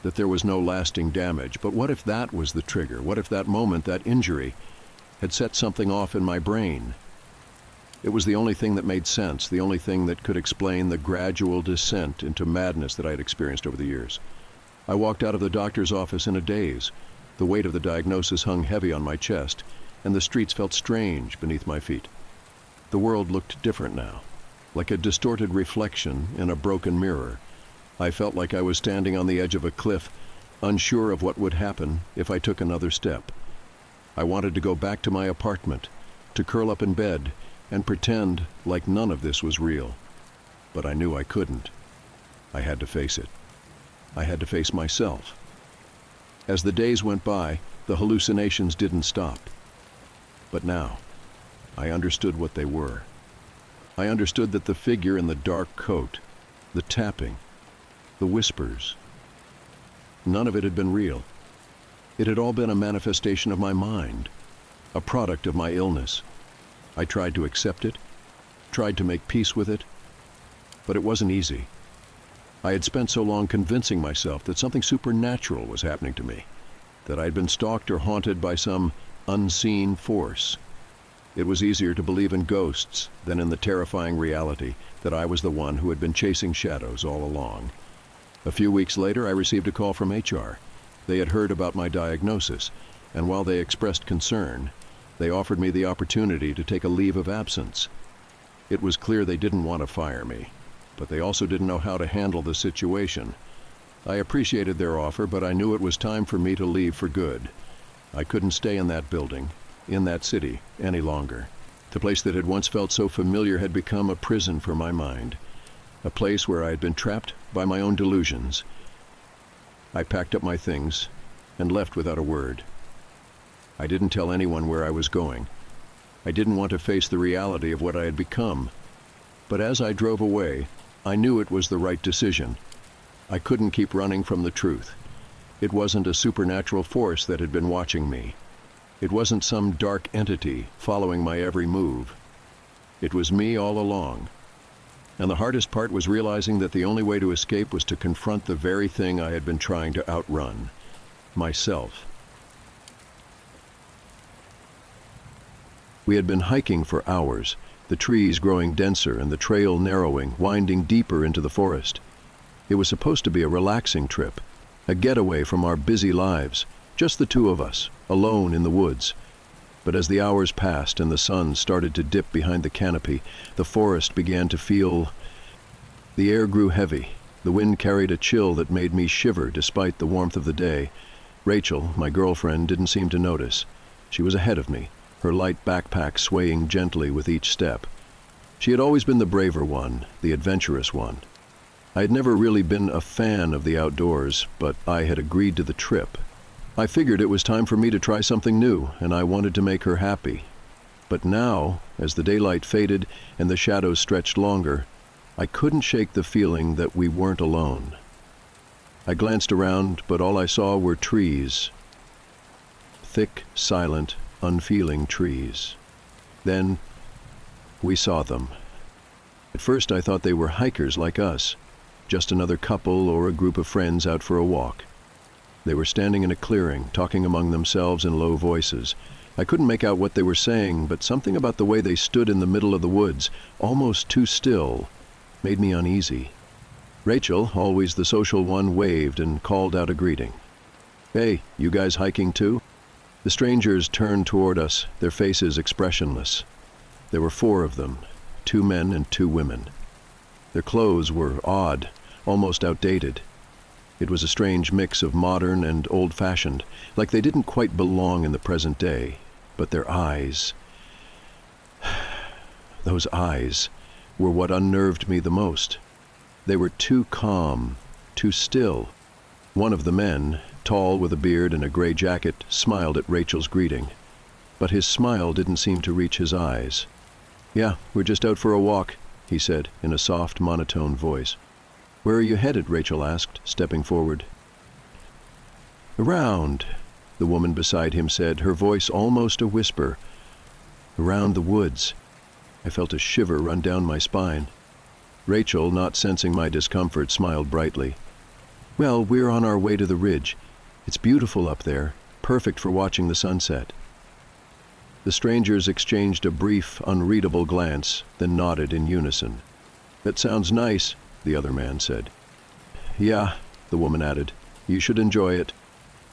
that there was no lasting damage. But what if that was the trigger? What if that moment, that injury, had set something off in my brain? It was the only thing that made sense, the only thing that could explain the gradual descent into madness that I had experienced over the years. I walked out of the doctor's office in a daze. The weight of the diagnosis hung heavy on my chest, and the streets felt strange beneath my feet. The world looked different now, like a distorted reflection in a broken mirror. I felt like I was standing on the edge of a cliff, unsure of what would happen if I took another step. I wanted to go back to my apartment, to curl up in bed, and pretend like none of this was real. But I knew I couldn't. I had to face it. I had to face myself. As the days went by, the hallucinations didn't stop. But now, I understood what they were. I understood that the figure in the dark coat, the tapping, the whispers, none of it had been real. It had all been a manifestation of my mind, a product of my illness. I tried to accept it, tried to make peace with it, but it wasn't easy. I had spent so long convincing myself that something supernatural was happening to me, that I had been stalked or haunted by some unseen force. It was easier to believe in ghosts than in the terrifying reality that I was the one who had been chasing shadows all along. A few weeks later, I received a call from HR. They had heard about my diagnosis, and while they expressed concern, they offered me the opportunity to take a leave of absence. It was clear they didn't want to fire me, but they also didn't know how to handle the situation. I appreciated their offer, but I knew it was time for me to leave for good. I couldn't stay in that building, in that city, any longer. The place that had once felt so familiar had become a prison for my mind, a place where I had been trapped by my own delusions. I packed up my things and left without a word. I didn't tell anyone where I was going. I didn't want to face the reality of what I had become. But as I drove away, I knew it was the right decision. I couldn't keep running from the truth. It wasn't a supernatural force that had been watching me. It wasn't some dark entity following my every move. It was me all along. And the hardest part was realizing that the only way to escape was to confront the very thing I had been trying to outrun, myself. We had been hiking for hours, the trees growing denser and the trail narrowing, winding deeper into the forest. It was supposed to be a relaxing trip, a getaway from our busy lives, just the two of us, alone in the woods. But as the hours passed and the sun started to dip behind the canopy, the forest began to feel... The air grew heavy. The wind carried a chill that made me shiver despite the warmth of the day. Rachel, my girlfriend, didn't seem to notice. She was ahead of me, her light backpack swaying gently with each step. She had always been the braver one, the adventurous one. I had never really been a fan of the outdoors, but I had agreed to the trip. I figured it was time for me to try something new, and I wanted to make her happy. But now, as the daylight faded and the shadows stretched longer, I couldn't shake the feeling that we weren't alone. I glanced around, but all I saw were trees. Thick, silent, unfeeling trees. Then, we saw them. At first I thought they were hikers like us, just another couple or a group of friends out for a walk. They were standing in a clearing, talking among themselves in low voices. I couldn't make out what they were saying, but something about the way they stood in the middle of the woods, almost too still, made me uneasy. Rachel, always the social one, waved and called out a greeting. "Hey, you guys hiking too?" The strangers turned toward us, their faces expressionless. There were 4 of them, 2 men and 2 women. Their clothes were odd, almost outdated. It was a strange mix of modern and old-fashioned, like they didn't quite belong in the present day. But their eyes... those eyes were what unnerved me the most. They were too calm, too still. One of the men, tall with a beard and a gray jacket, smiled at Rachel's greeting. But his smile didn't seem to reach his eyes. "Yeah, we're just out for a walk," he said in a soft, monotone voice. "Where are you headed?" Rachel asked, stepping forward. "Around," the woman beside him said, her voice almost a whisper. "Around the woods." I felt a shiver run down my spine. Rachel, not sensing my discomfort, smiled brightly. "Well, we're on our way to the ridge. It's beautiful up there, perfect for watching the sunset." The strangers exchanged a brief, unreadable glance, then nodded in unison. "That sounds nice," the other man said. "Yeah," the woman added. "You should enjoy it."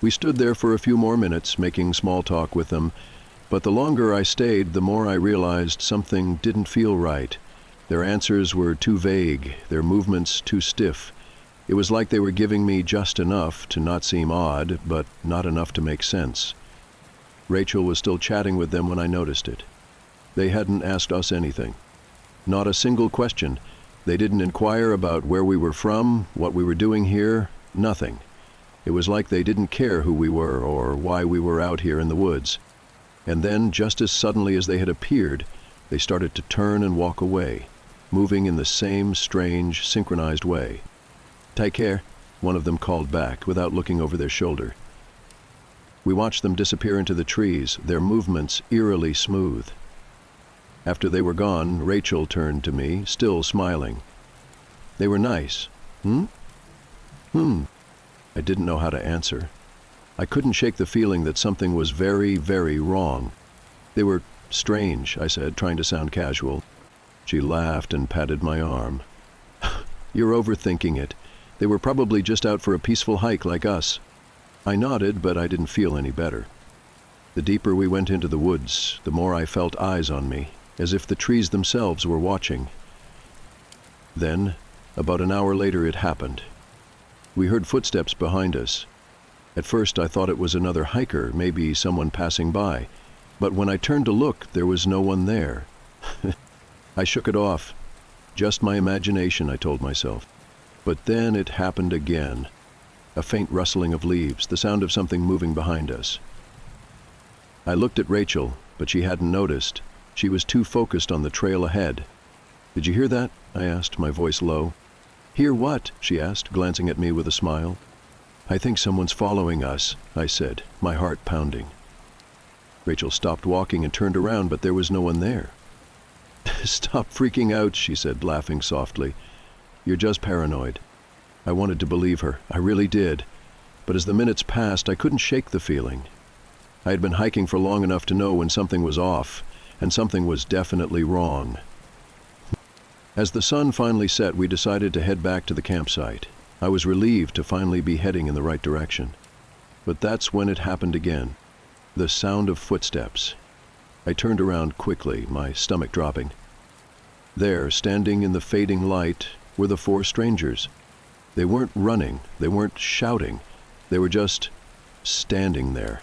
We stood there for a few more minutes, making small talk with them, but the longer I stayed, the more I realized something didn't feel right. Their answers were too vague, their movements too stiff. It was like they were giving me just enough to not seem odd, but not enough to make sense. Rachel was still chatting with them when I noticed it. They hadn't asked us anything. Not a single question. They didn't inquire about where we were from, what we were doing here, nothing. It was like they didn't care who we were or why we were out here in the woods. And then, just as suddenly as they had appeared, they started to turn and walk away, moving in the same strange, synchronized way. "Take care," one of them called back, without looking over their shoulder. We watched them disappear into the trees, their movements eerily smooth. After they were gone, Rachel turned to me, still smiling. "They were nice. Hmm?" I didn't know how to answer. I couldn't shake the feeling that something was very, very wrong. "They were strange," I said, trying to sound casual. She laughed and patted my arm. "You're overthinking it. They were probably just out for a peaceful hike like us." I nodded, but I didn't feel any better. The deeper we went into the woods, the more I felt eyes on me, as if the trees themselves were watching. Then, about an hour later, it happened. We heard footsteps behind us. At first I thought it was another hiker, maybe someone passing by, but when I turned to look, there was no one there. I shook it off. Just my imagination, I told myself. But then it happened again. A faint rustling of leaves, the sound of something moving behind us. I looked at Rachel, but she hadn't noticed. She was too focused on the trail ahead. "Did you hear that?" I asked, my voice low. "Hear what?" she asked, glancing at me with a smile. "I think someone's following us," I said, my heart pounding. Rachel stopped walking and turned around, but there was no one there. Stop freaking out, she said, laughing softly. You're just paranoid. I wanted to believe her. I really did. But as the minutes passed, I couldn't shake the feeling. I had been hiking for long enough to know when something was off, and something was definitely wrong. As the sun finally set, we decided to head back to the campsite. I was relieved to finally be heading in the right direction. But that's when it happened again. The sound of footsteps. I turned around quickly, my stomach dropping. There, standing in the fading light, were the 4 strangers. They weren't running, they weren't shouting, they were just standing there,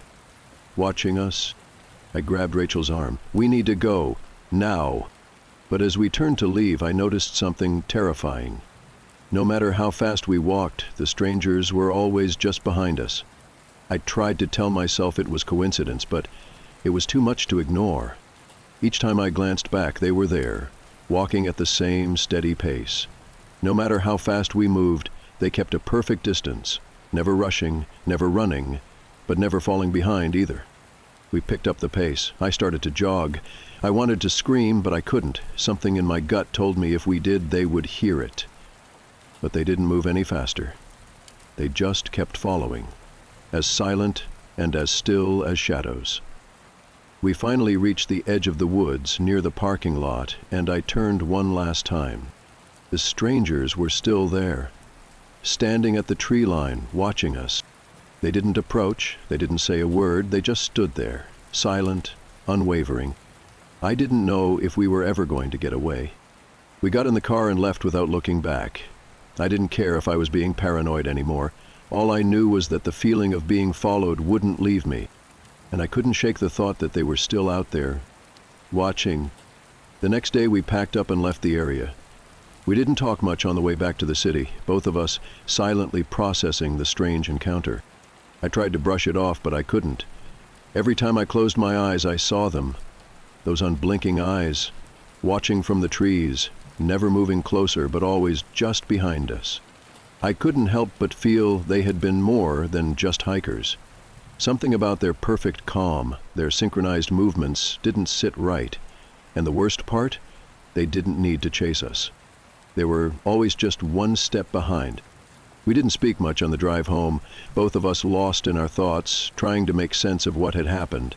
watching us. I grabbed Rachel's arm. We need to go, now. But as we turned to leave, I noticed something terrifying. No matter how fast we walked, the strangers were always just behind us. I tried to tell myself it was coincidence, but it was too much to ignore. Each time I glanced back, they were there, walking at the same steady pace. No matter how fast we moved, they kept a perfect distance, never rushing, never running, but never falling behind either. We picked up the pace. I started to jog. I wanted to scream, but I couldn't. Something in my gut told me if we did, they would hear it. But they didn't move any faster. They just kept following, as silent and as still as shadows. We finally reached the edge of the woods near the parking lot, and I turned one last time. The strangers were still there, standing at the tree line, watching us. They didn't approach, they didn't say a word, they just stood there, silent, unwavering. I didn't know if we were ever going to get away. We got in the car and left without looking back. I didn't care if I was being paranoid anymore. All I knew was that the feeling of being followed wouldn't leave me, and I couldn't shake the thought that they were still out there, watching. The next day we packed up and left the area. We didn't talk much on the way back to the city, both of us silently processing the strange encounter. I tried to brush it off, but I couldn't. Every time I closed my eyes, I saw them. Those unblinking eyes, watching from the trees, never moving closer, but always just behind us. I couldn't help but feel they had been more than just hikers. Something about their perfect calm, their synchronized movements, didn't sit right. And the worst part? They didn't need to chase us. They were always just one step behind. We didn't speak much on the drive home, both of us lost in our thoughts, trying to make sense of what had happened.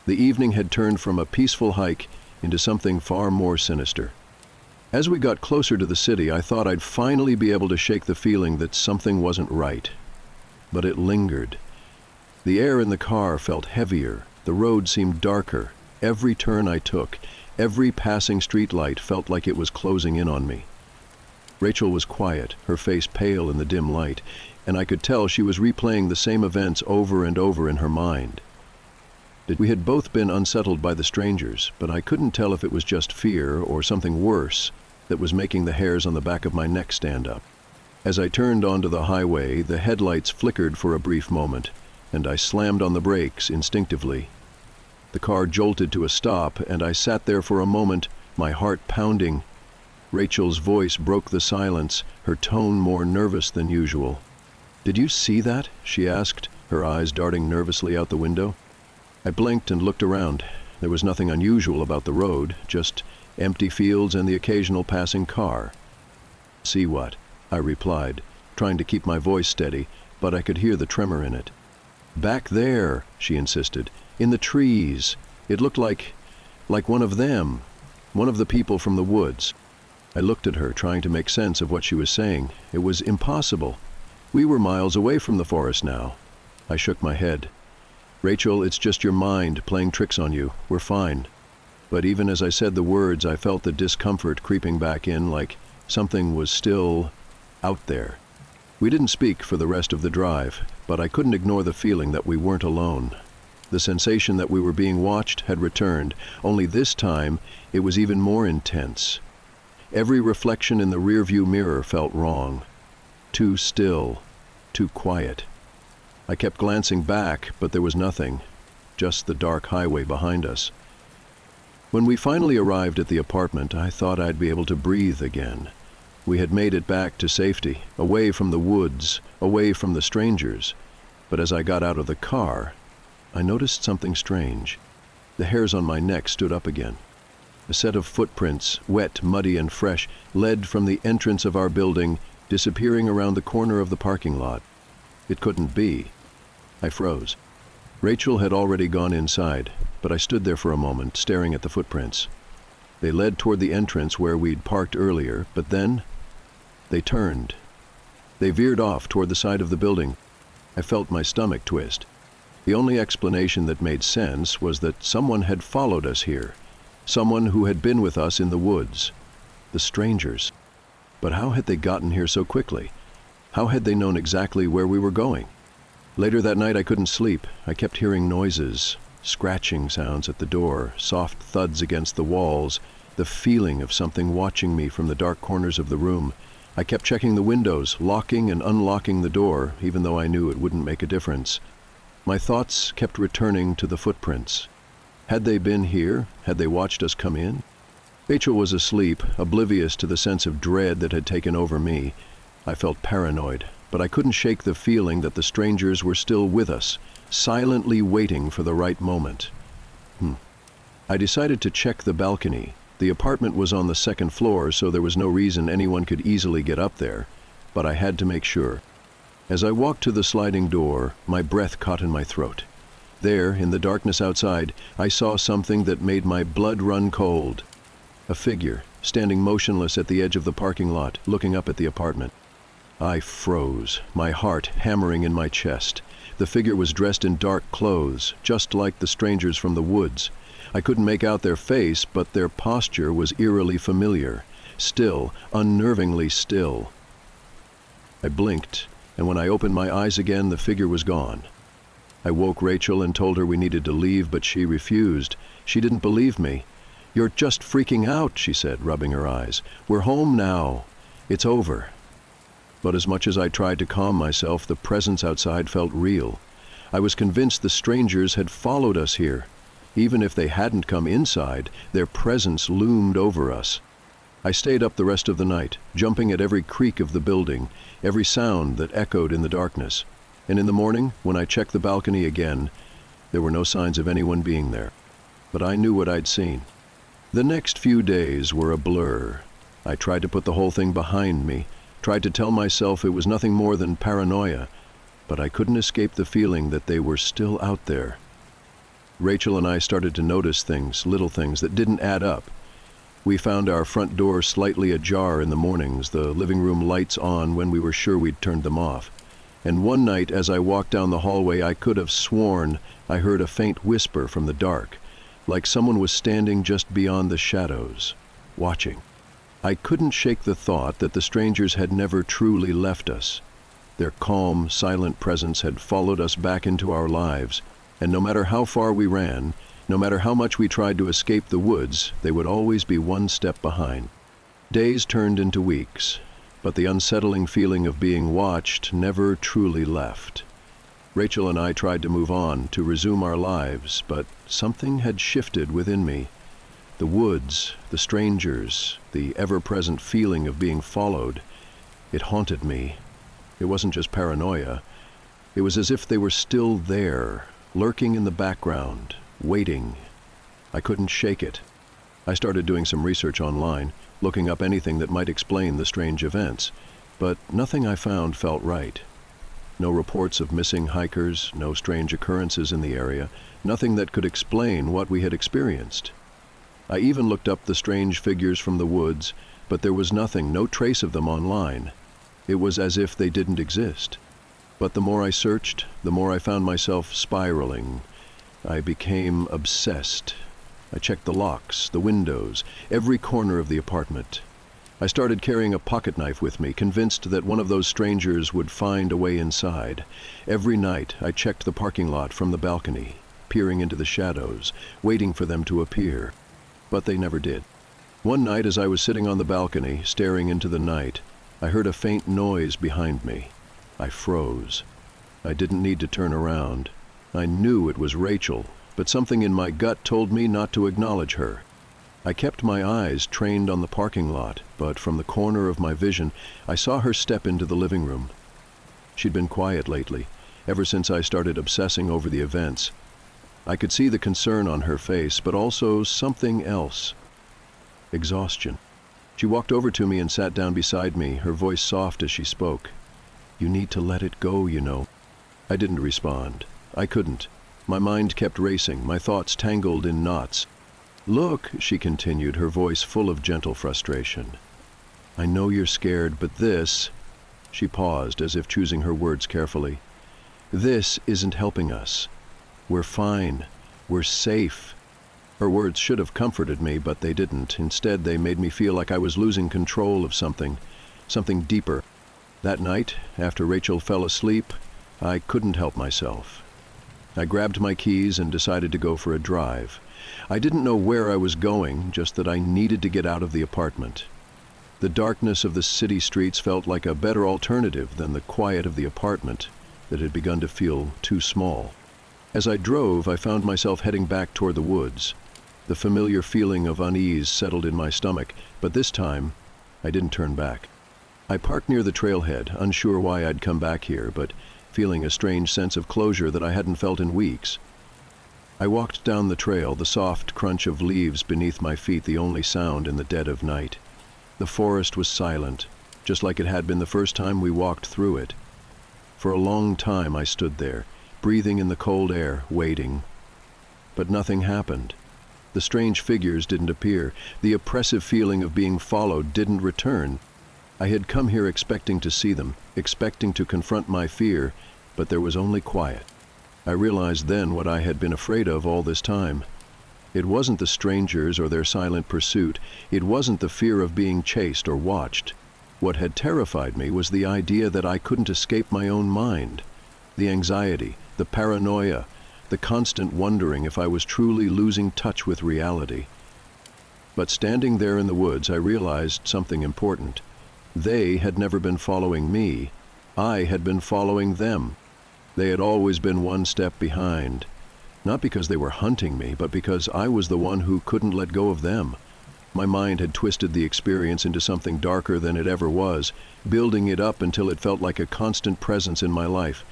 The evening had turned from a peaceful hike into something far more sinister. As we got closer to the city, I thought I'd finally be able to shake the feeling that something wasn't right. But it lingered. The air in the car felt heavier, the road seemed darker. Every turn I took, every passing streetlight felt like it was closing in on me. Rachel was quiet, her face pale in the dim light, and I could tell she was replaying the same events over and over in her mind. We had both been unsettled by the strangers, but I couldn't tell if it was just fear or something worse that was making the hairs on the back of my neck stand up. As I turned onto the highway, the headlights flickered for a brief moment, and I slammed on the brakes instinctively. The car jolted to a stop, and I sat there for a moment, my heart pounding. Rachel's voice broke the silence, her tone more nervous than usual. "Did you see that?" she asked, her eyes darting nervously out the window. I blinked and looked around. There was nothing unusual about the road, just empty fields and the occasional passing car. "See what?" I replied, trying to keep my voice steady, but I could hear the tremor in it. "Back there," she insisted, "in the trees. It looked like one of them, one of the people from the woods." I looked at her, trying to make sense of what she was saying. It was impossible. We were miles away from the forest now. I shook my head. "Rachel, it's just your mind playing tricks on you. We're fine." But even as I said the words, I felt the discomfort creeping back in, like something was still out there. We didn't speak for the rest of the drive, but I couldn't ignore the feeling that we weren't alone. The sensation that we were being watched had returned, only this time it was even more intense. Every reflection in the rearview mirror felt wrong. Too still, too quiet. I kept glancing back, but there was nothing, just the dark highway behind us. When we finally arrived at the apartment, I thought I'd be able to breathe again. We had made it back to safety, away from the woods, away from the strangers. But as I got out of the car, I noticed something strange. The hairs on my neck stood up again. A set of footprints, wet, muddy, and fresh, led from the entrance of our building, disappearing around the corner of the parking lot. It couldn't be. I froze. Rachel had already gone inside, but I stood there for a moment, staring at the footprints. They led toward the entrance where we'd parked earlier, but then they turned. They veered off toward the side of the building. I felt my stomach twist. The only explanation that made sense was that someone had followed us here. Someone who had been with us in the woods. The strangers. But how had they gotten here so quickly? How had they known exactly where we were going? Later that night I couldn't sleep. I kept hearing noises, scratching sounds at the door, soft thuds against the walls, the feeling of something watching me from the dark corners of the room. I kept checking the windows, locking and unlocking the door, even though I knew it wouldn't make a difference. My thoughts kept returning to the footprints. Had they been here? Had they watched us come in? Rachel was asleep, oblivious to the sense of dread that had taken over me. I felt paranoid, but I couldn't shake the feeling that the strangers were still with us, silently waiting for the right moment. I decided to check the balcony. The apartment was on the second floor, so there was no reason anyone could easily get up there, but I had to make sure. As I walked to the sliding door, my breath caught in my throat. There, in the darkness outside, I saw something that made my blood run cold. A figure, standing motionless at the edge of the parking lot, looking up at the apartment. I froze, my heart hammering in my chest. The figure was dressed in dark clothes, just like the strangers from the woods. I couldn't make out their face, but their posture was eerily familiar. Still, unnervingly still. I blinked, and when I opened my eyes again, the figure was gone. I woke Rachel and told her we needed to leave, but she refused. She didn't believe me. "You're just freaking out," she said, rubbing her eyes. "We're home now. It's over." But as much as I tried to calm myself, the presence outside felt real. I was convinced the strangers had followed us here. Even if they hadn't come inside, their presence loomed over us. I stayed up the rest of the night, jumping at every creak of the building, every sound that echoed in the darkness. And in the morning, when I checked the balcony again, there were no signs of anyone being there. But I knew what I'd seen. The next few days were a blur. I tried to put the whole thing behind me, tried to tell myself it was nothing more than paranoia, but I couldn't escape the feeling that they were still out there. Rachel and I started to notice things, little things that didn't add up. We found our front door slightly ajar in the mornings, the living room lights on when we were sure we'd turned them off. And one night, as I walked down the hallway, I could have sworn I heard a faint whisper from the dark, like someone was standing just beyond the shadows, watching. I couldn't shake the thought that the strangers had never truly left us. Their calm, silent presence had followed us back into our lives, and no matter how far we ran, no matter how much we tried to escape the woods, they would always be one step behind. Days turned into weeks, but the unsettling feeling of being watched never truly left. Rachel and I tried to move on, to resume our lives, but something had shifted within me. The woods, the strangers, the ever-present feeling of being followed, it haunted me. It wasn't just paranoia. It was as if they were still there, lurking in the background, waiting. I couldn't shake it. I started doing some research online, looking up anything that might explain the strange events, but nothing I found felt right. No reports of missing hikers, no strange occurrences in the area, nothing that could explain what we had experienced. I even looked up the strange figures from the woods, but there was nothing, no trace of them online. It was as if they didn't exist. But the more I searched, the more I found myself spiraling. I became obsessed. I checked the locks, the windows, every corner of the apartment. I started carrying a pocket knife with me, convinced that one of those strangers would find a way inside. Every night I checked the parking lot from the balcony, peering into the shadows, waiting for them to appear. But they never did. One night as I was sitting on the balcony, staring into the night, I heard a faint noise behind me. I froze. I didn't need to turn around. I knew it was Rachel, but something in my gut told me not to acknowledge her. I kept my eyes trained on the parking lot, but from the corner of my vision, I saw her step into the living room. She'd been quiet lately, ever since I started obsessing over the events. I could see the concern on her face, but also something else. exhaustion. She walked over to me and sat down beside me, her voice soft as she spoke. "You need to let it go, you know." I didn't respond. I couldn't. My mind kept racing, my thoughts tangled in knots. "Look," she continued, her voice full of gentle frustration. "I know you're scared, but this—" She paused, as if choosing her words carefully. "This isn't helping us. We're fine. We're safe." Her words should have comforted me, but they didn't. Instead, they made me feel like I was losing control of something deeper. That night, after Rachel fell asleep, I couldn't help myself. I grabbed my keys and decided to go for a drive. I didn't know where I was going, just that I needed to get out of the apartment. The darkness of the city streets felt like a better alternative than the quiet of the apartment that had begun to feel too small. As I drove, I found myself heading back toward the woods. The familiar feeling of unease settled in my stomach, but this time, I didn't turn back. I parked near the trailhead, unsure why I'd come back here, but feeling a strange sense of closure that I hadn't felt in weeks. I walked down the trail, the soft crunch of leaves beneath my feet the only sound in the dead of night. The forest was silent, just like it had been the first time we walked through it. For a long time I stood there, breathing in the cold air, waiting. But nothing happened. The strange figures didn't appear. The oppressive feeling of being followed didn't return. I had come here expecting to see them, expecting to confront my fear, but there was only quiet. I realized then what I had been afraid of all this time. It wasn't the strangers or their silent pursuit. It wasn't the fear of being chased or watched. What had terrified me was the idea that I couldn't escape my own mind. The anxiety, the paranoia, the constant wondering if I was truly losing touch with reality. But standing there in the woods, I realized something important. They had never been following me. I had been following them. They had always been one step behind. Not because they were hunting me, but because I was the one who couldn't let go of them. My mind had twisted the experience into something darker than it ever was, building it up until it felt like a constant presence in my life.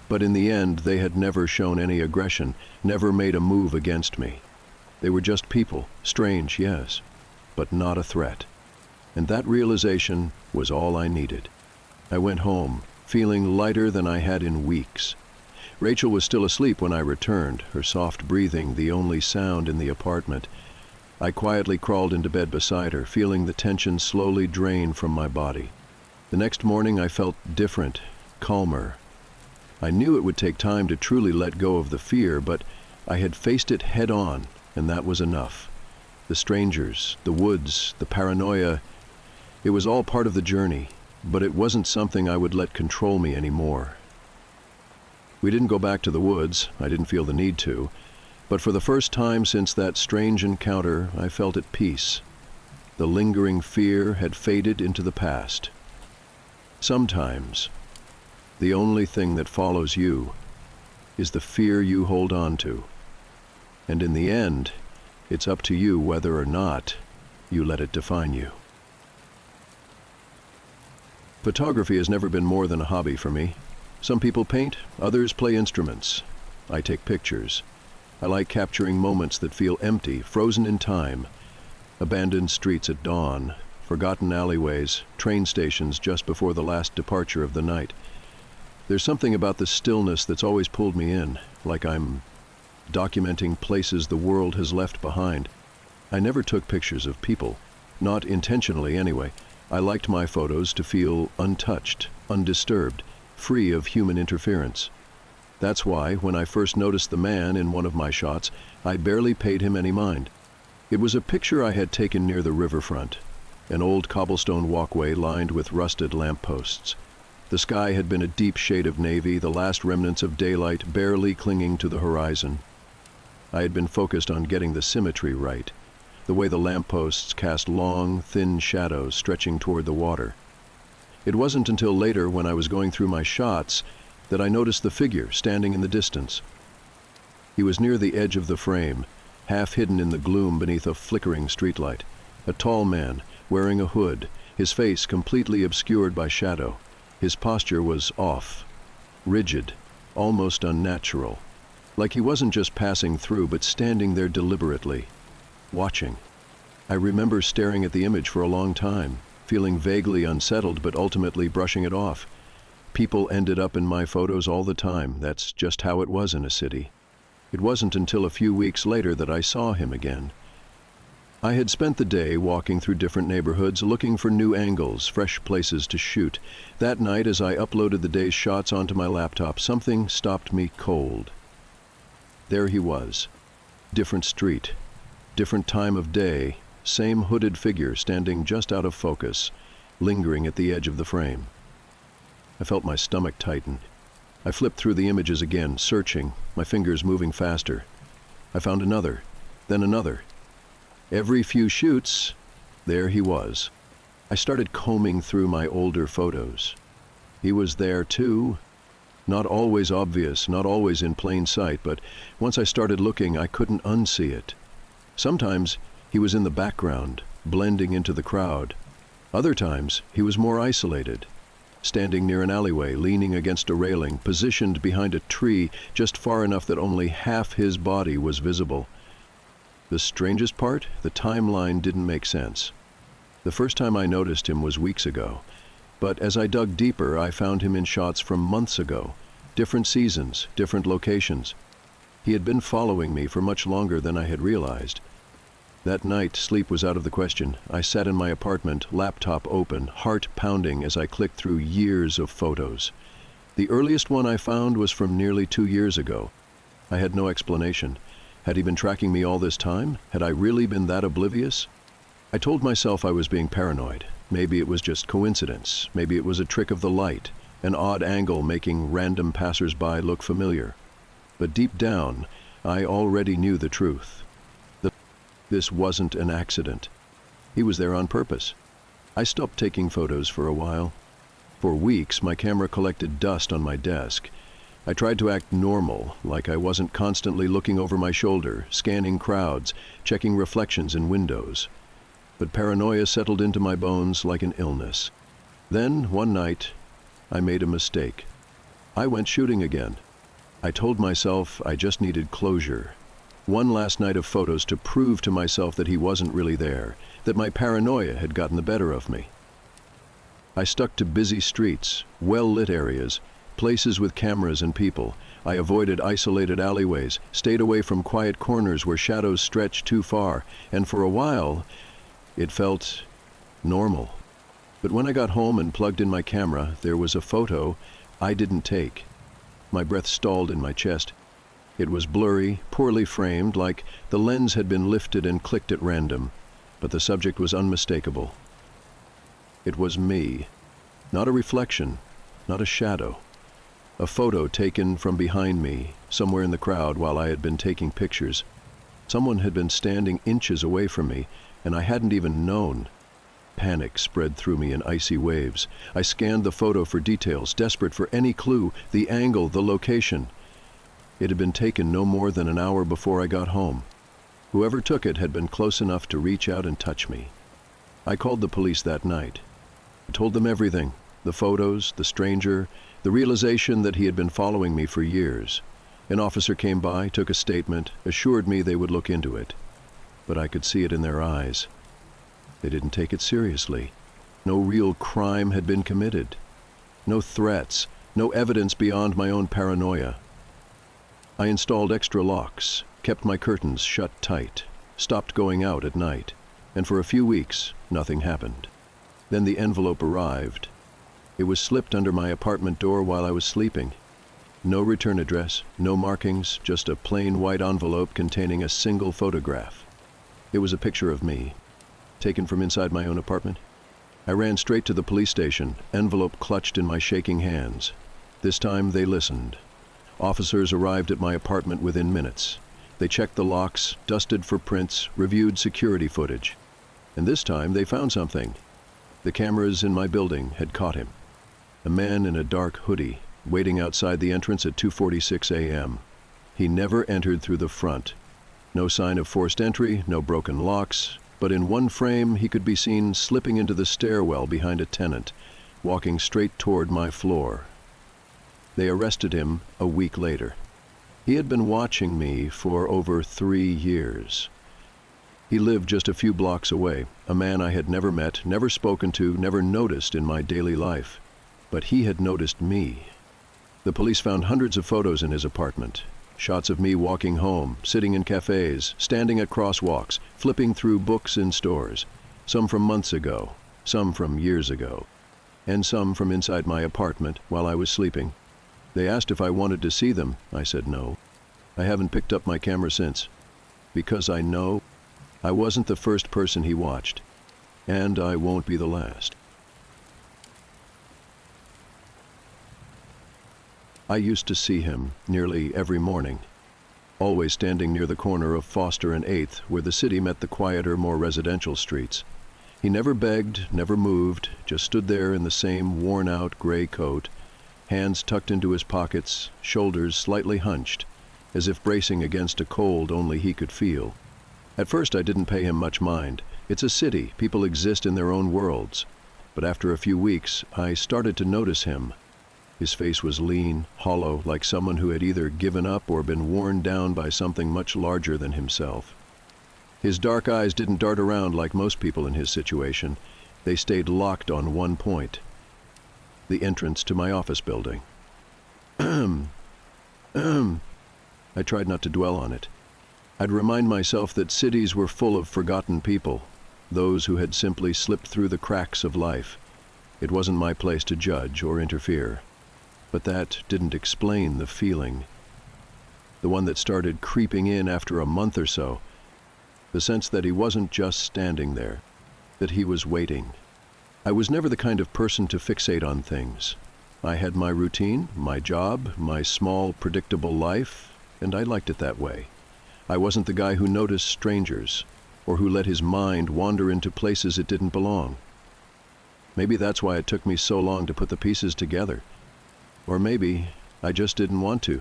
But in the end, they had never shown any aggression, never made a move against me. They were just people, strange, yes, but not a threat. And that realization was all I needed. I went home, feeling lighter than I had in weeks. Rachel was still asleep when I returned, her soft breathing the only sound in the apartment. I quietly crawled into bed beside her, feeling the tension slowly drain from my body. The next morning I felt different, calmer. I knew it would take time to truly let go of the fear, but I had faced it head on, and that was enough. The strangers, the woods, the paranoia, it was all part of the journey, but it wasn't something I would let control me anymore. We didn't go back to the woods. I didn't feel the need to. But for the first time since that strange encounter, I felt at peace. The lingering fear had faded into the past. Sometimes, the only thing that follows you is the fear you hold on to. And in the end, it's up to you whether or not you let it define you. Photography has never been more than a hobby for me. Some people paint, others play instruments. I take pictures. I like capturing moments that feel empty, frozen in time. Abandoned streets at dawn, forgotten alleyways, train stations just before the last departure of the night. There's something about the stillness that's always pulled me in, like I'm documenting places the world has left behind. I never took pictures of people, not intentionally anyway. I liked my photos to feel untouched, undisturbed, free of human interference. That's why, when I first noticed the man in one of my shots, I barely paid him any mind. It was a picture I had taken near the riverfront, an old cobblestone walkway lined with rusted lampposts. The sky had been a deep shade of navy, the last remnants of daylight barely clinging to the horizon. I had been focused on getting the symmetry right, the way the lampposts cast long, thin shadows stretching toward the water. It wasn't until later, when I was going through my shots, that I noticed the figure standing in the distance. He was near the edge of the frame, half hidden in the gloom beneath a flickering streetlight. A tall man, wearing a hood, his face completely obscured by shadow. His posture was off, rigid, almost unnatural, like he wasn't just passing through, but standing there deliberately, watching. I remember staring at the image for a long time, feeling vaguely unsettled but ultimately brushing it off. People ended up in my photos all the time. That's just how it was in a city. It wasn't until a few weeks later that I saw him again. I had spent the day walking through different neighborhoods looking for new angles, fresh places to shoot. That night, as I uploaded the day's shots onto my laptop, something stopped me cold. There he was. Different street, different time of day, same hooded figure standing just out of focus, lingering at the edge of the frame. I felt my stomach tighten. I flipped through the images again, searching, my fingers moving faster. I found another, then another. Every few shoots, there he was. I started combing through my older photos. He was there too. Not always obvious, not always in plain sight, but once I started looking, I couldn't unsee it. Sometimes he was in the background, blending into the crowd. Other times, he was more isolated, standing near an alleyway, leaning against a railing, positioned behind a tree just far enough that only half his body was visible. The strangest part, the timeline didn't make sense. The first time I noticed him was weeks ago, but as I dug deeper, I found him in shots from months ago, different seasons, different locations. He had been following me for much longer than I had realized. That night, sleep was out of the question. I sat in my apartment, laptop open, heart pounding as I clicked through years of photos. The earliest one I found was from nearly 2 years ago. I had no explanation. Had he been tracking me all this time? Had I really been that oblivious? I told myself I was being paranoid. Maybe it was just coincidence. Maybe it was a trick of the light, an odd angle making random passers-by look familiar. But deep down, I already knew the truth. This wasn't an accident. He was there on purpose. I stopped taking photos for a while. For weeks, my camera collected dust on my desk. I tried to act normal, like I wasn't constantly looking over my shoulder, scanning crowds, checking reflections in windows. But paranoia settled into my bones like an illness. Then, one night, I made a mistake. I went shooting again. I told myself I just needed closure. One last night of photos to prove to myself that he wasn't really there, that my paranoia had gotten the better of me. I stuck to busy streets, well-lit areas, places with cameras and people. I avoided isolated alleyways, stayed away from quiet corners where shadows stretched too far, and for a while, it felt normal. But when I got home and plugged in my camera, there was a photo I didn't take. My breath stalled in my chest. It was blurry, poorly framed, like the lens had been lifted and clicked at random, but the subject was unmistakable. It was me. Not a reflection, not a shadow. A photo taken from behind me, somewhere in the crowd while I had been taking pictures. Someone had been standing inches away from me, and I hadn't even known. Panic spread through me in icy waves. I scanned the photo for details, desperate for any clue, the angle, the location. It had been taken no more than an hour before I got home. Whoever took it had been close enough to reach out and touch me. I called the police that night. I told them everything, the photos, the stranger, the realization that he had been following me for years. An officer came by, took a statement, assured me they would look into it. But I could see it in their eyes. They didn't take it seriously. No real crime had been committed. No threats, no evidence beyond my own paranoia. I installed extra locks, kept my curtains shut tight, stopped going out at night, and for a few weeks, nothing happened. Then the envelope arrived. It was slipped under my apartment door while I was sleeping. No return address, no markings, just a plain white envelope containing a single photograph. It was a picture of me, taken from inside my own apartment. I ran straight to the police station, envelope clutched in my shaking hands. This time they listened. Officers arrived at my apartment within minutes. They checked the locks, dusted for prints, reviewed security footage. And this time they found something. The cameras in my building had caught him. A man in a dark hoodie, waiting outside the entrance at 2:46 a.m. He never entered through the front. No sign of forced entry, no broken locks, but in one frame he could be seen slipping into the stairwell behind a tenant, walking straight toward my floor. They arrested him a week later. He had been watching me for over 3 years. He lived just a few blocks away, a man I had never met, never spoken to, never noticed in my daily life. But he had noticed me. The police found hundreds of photos in his apartment. Shots of me walking home, sitting in cafes, standing at crosswalks, flipping through books in stores. Some from months ago, some from years ago, and some from inside my apartment while I was sleeping. They asked if I wanted to see them. I said no. I haven't picked up my camera since. Because I know I wasn't the first person he watched, and I won't be the last. I used to see him nearly every morning, always standing near the corner of Foster and 8th, where the city met the quieter, more residential streets. He never begged, never moved, just stood there in the same worn-out gray coat, hands tucked into his pockets, shoulders slightly hunched, as if bracing against a cold only he could feel. At first I didn't pay him much mind. It's a city, people exist in their own worlds. But after a few weeks, I started to notice him. His face was lean, hollow, like someone who had either given up or been worn down by something much larger than himself. His dark eyes didn't dart around like most people in his situation. They stayed locked on one point: the entrance to my office building. I tried not to dwell on it. I'd remind myself that cities were full of forgotten people, those who had simply slipped through the cracks of life. It wasn't my place to judge or interfere. But that didn't explain the feeling. The one that started creeping in after a month or so. The sense that he wasn't just standing there, that he was waiting. I was never the kind of person to fixate on things. I had my routine, my job, my small, predictable life, and I liked it that way. I wasn't the guy who noticed strangers, or who let his mind wander into places it didn't belong. Maybe that's why it took me so long to put the pieces together. Or maybe I just didn't want to.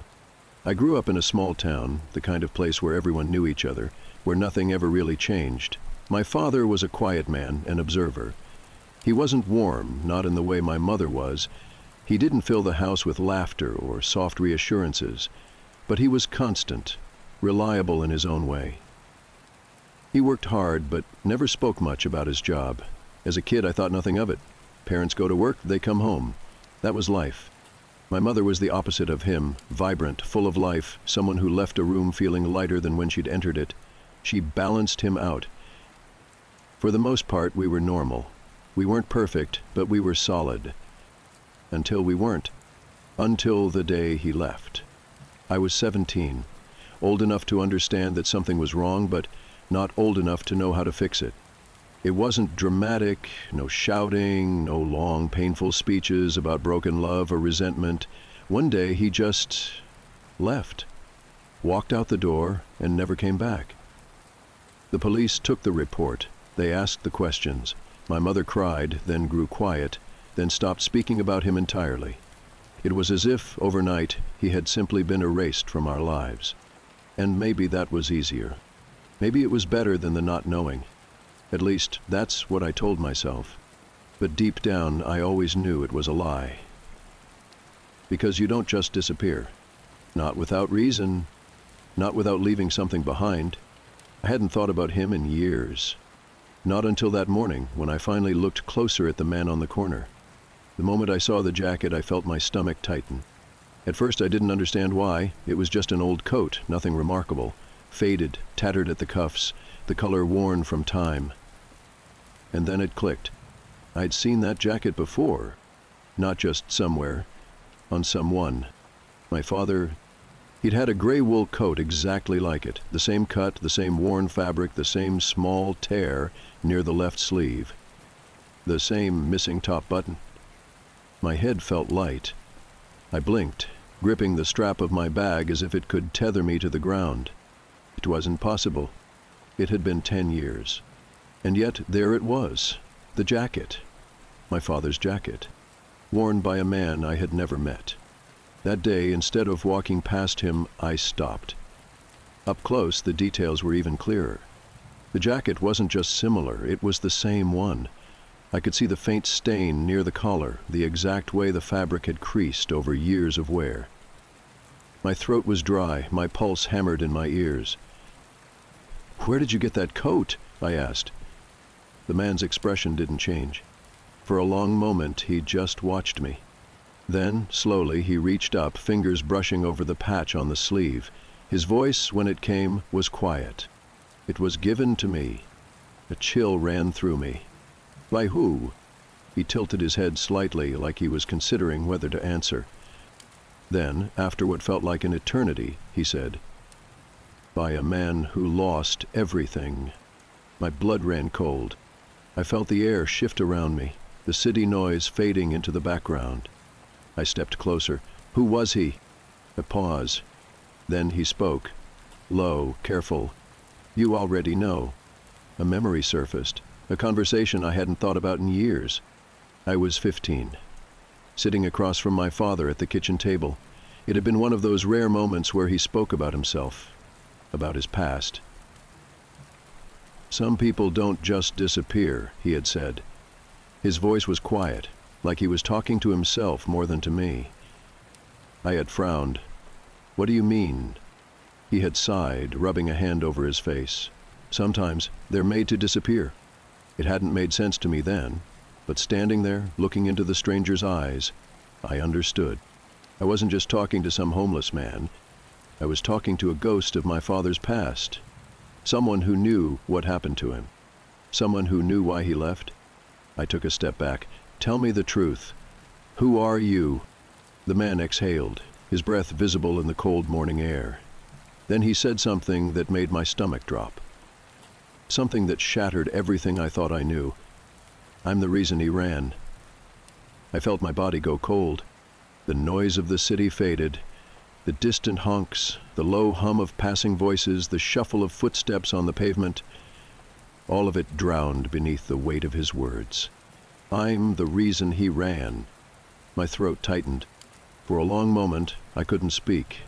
I grew up in a small town, the kind of place where everyone knew each other, where nothing ever really changed. My father was a quiet man, an observer. He wasn't warm, not in the way my mother was. He didn't fill the house with laughter or soft reassurances, but he was constant, reliable in his own way. He worked hard, but never spoke much about his job. As a kid, I thought nothing of it. Parents go to work, they come home. That was life. My mother was the opposite of him, vibrant, full of life, someone who left a room feeling lighter than when she'd entered it. She balanced him out. For the most part, we were normal. We weren't perfect, but we were solid. Until we weren't. Until the day he left. I was 17, old enough to understand that something was wrong, but not old enough to know how to fix it. It wasn't dramatic, no shouting, no long, painful speeches about broken love or resentment. One day he just left, walked out the door, and never came back. The police took the report. They asked the questions. My mother cried, then grew quiet, then stopped speaking about him entirely. It was as if, overnight, he had simply been erased from our lives. And maybe that was easier. Maybe it was better than the not knowing. At least, that's what I told myself. But deep down, I always knew it was a lie. Because you don't just disappear. Not without reason. Not without leaving something behind. I hadn't thought about him in years. Not until that morning, when I finally looked closer at the man on the corner. The moment I saw the jacket, I felt my stomach tighten. At first, I didn't understand why. It was just an old coat, nothing remarkable. Faded, tattered at the cuffs, the color worn from time. And then it clicked. I'd seen that jacket before. Not just somewhere. On someone. My father. He'd had a gray wool coat exactly like it. The same cut, the same worn fabric, the same small tear near the left sleeve. The same missing top button. My head felt light. I blinked, gripping the strap of my bag as if it could tether me to the ground. It wasn't possible. It had been 10 years. And yet there it was, the jacket. My father's jacket. Worn by a man I had never met. That day, instead of walking past him, I stopped. Up close, the details were even clearer. The jacket wasn't just similar, it was the same one. I could see the faint stain near the collar, the exact way the fabric had creased over years of wear. My throat was dry, my pulse hammered in my ears. "Where did you get that coat?" I asked. The man's expression didn't change. For a long moment, he just watched me. Then, slowly, he reached up, fingers brushing over the patch on the sleeve. His voice, when it came, was quiet. It was given to me. A chill ran through me. By who? He tilted his head slightly, like he was considering whether to answer. Then, after what felt like an eternity, he said, "By a man who lost everything." My blood ran cold. I felt the air shift around me, the city noise fading into the background. I stepped closer. Who was he? A pause. Then he spoke. Low, careful. "You already know." A memory surfaced, a conversation I hadn't thought about in years. I was 15, sitting across from my father at the kitchen table. It had been one of those rare moments where he spoke about himself, about his past. "Some people don't just disappear," he had said. His voice was quiet, like he was talking to himself more than to me. I had frowned. "What do you mean?" He had sighed, rubbing a hand over his face. "Sometimes they're made to disappear." It hadn't made sense to me then, but standing there, looking into the stranger's eyes, I understood. I wasn't just talking to some homeless man. I was talking to a ghost of my father's past. Someone who knew what happened to him. Someone who knew why he left. I took a step back. "Tell me the truth. Who are you?" The man exhaled, his breath visible in the cold morning air. Then he said something that made my stomach drop. Something that shattered everything I thought I knew. "I'm the reason he ran." I felt my body go cold. The noise of the city faded. The distant honks, the low hum of passing voices, the shuffle of footsteps on the pavement. All of it drowned beneath the weight of his words. "I'm the reason he ran." My throat tightened. For a long moment, I couldn't speak.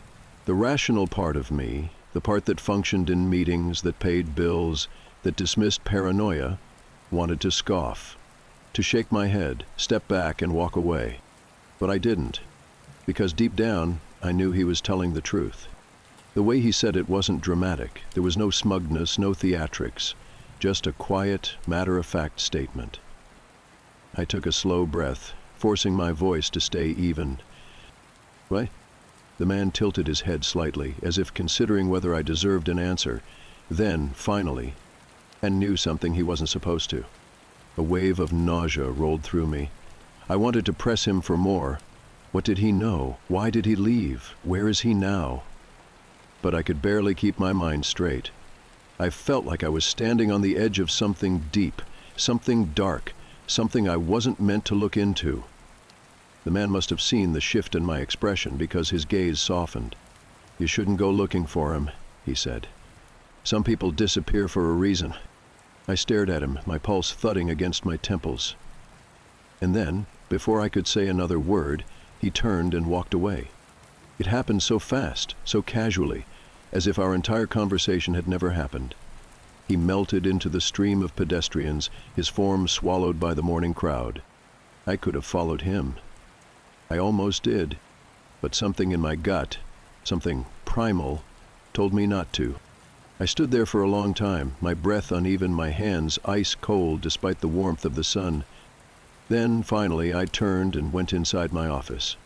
The rational part of me, the part that functioned in meetings, that paid bills, that dismissed paranoia, wanted to scoff, to shake my head, step back and walk away. But I didn't, because deep down, I knew he was telling the truth. The way he said it wasn't dramatic. There was no smugness, no theatrics, just a quiet, matter-of-fact statement. I took a slow breath, forcing my voice to stay even. "What?" The man tilted his head slightly, as if considering whether I deserved an answer. Then, finally, and knew something he wasn't supposed to. A wave of nausea rolled through me. I wanted to press him for more. What did he know? Why did he leave? Where is he now? But I could barely keep my mind straight. I felt like I was standing on the edge of something deep, something dark, something I wasn't meant to look into. The man must have seen the shift in my expression because his gaze softened. "You shouldn't go looking for him," he said. "Some people disappear for a reason." I stared at him, my pulse thudding against my temples. And then, before I could say another word, he turned and walked away. It happened so fast, so casually, as if our entire conversation had never happened. He melted into the stream of pedestrians, his form swallowed by the morning crowd. I could have followed him. I almost did, but something in my gut, something primal, told me not to. I stood there for a long time, my breath uneven, my hands ice cold despite the warmth of the sun. Then, finally, I turned and went inside my office.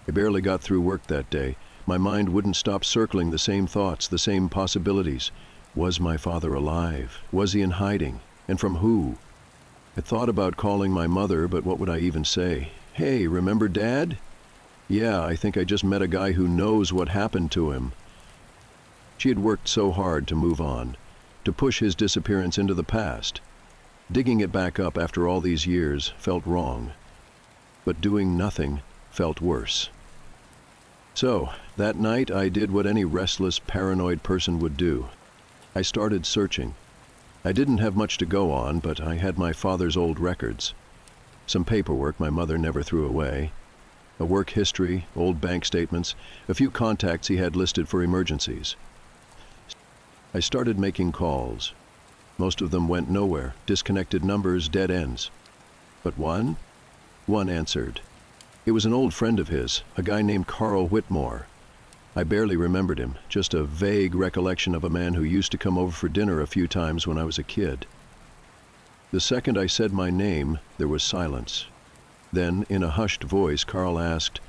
I barely got through work that day. My mind wouldn't stop circling the same thoughts, the same possibilities. Was my father alive? Was he in hiding? And from who? I thought about calling my mother, but what would I even say? "Hey, remember Dad?" "Yeah, I think I just met a guy who knows what happened to him." She had worked so hard to move on, to push his disappearance into the past. Digging it back up after all these years felt wrong, but doing nothing felt worse. So, that night I did what any restless, paranoid person would do. I started searching. I didn't have much to go on, but I had my father's old records. Some paperwork my mother never threw away. A work history, old bank statements, a few contacts he had listed for emergencies. I started making calls. Most of them went nowhere, disconnected numbers, dead ends. But one answered. It was an old friend of his, a guy named Carl Whitmore. I barely remembered him, just a vague recollection of a man who used to come over for dinner a few times when I was a kid. The second I said my name, there was silence. Then, in a hushed voice, Carl asked,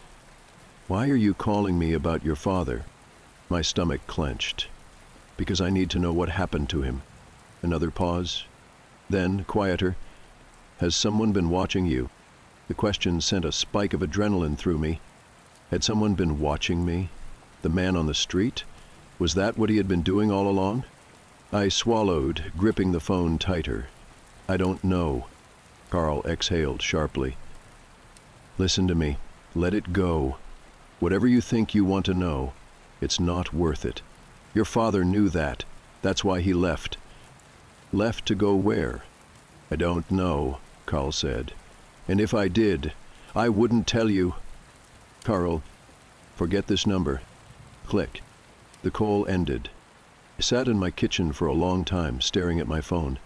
"Why are you calling me about your father?" My stomach clenched. "Because I need to know what happened to him." Another pause. Then, quieter, "Has someone been watching you?" The question sent a spike of adrenaline through me. Had someone been watching me? The man on the street? Was that what he had been doing all along? I swallowed, gripping the phone tighter. "I don't know." Carl exhaled sharply. "Listen to me. Let it go. Whatever you think you want to know, it's not worth it. Your father knew that. That's why he left." "Left to go where?" "I don't know," Carl said. "And if I did, I wouldn't tell you." "Carl, forget this number." Click. The call ended. I sat in my kitchen for a long time, staring at my phone.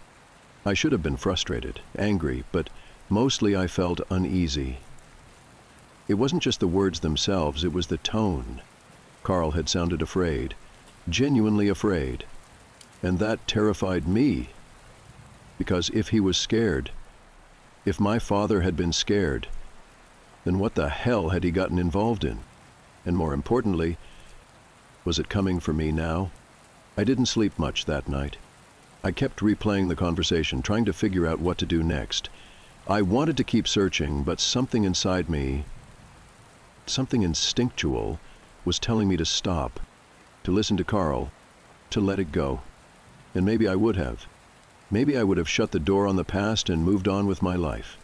I should have been frustrated, angry, but mostly I felt uneasy. It wasn't just the words themselves, it was the tone. Carl had sounded afraid, genuinely afraid. And that terrified me. Because if he was scared, if my father had been scared, then what the hell had he gotten involved in? And more importantly, was it coming for me now? I didn't sleep much that night. I kept replaying the conversation, trying to figure out what to do next. I wanted to keep searching, but something inside me, something instinctual, was telling me to stop, to listen to Carl, to let it go. And maybe I would have. Maybe I would have shut the door on the past and moved on with my life.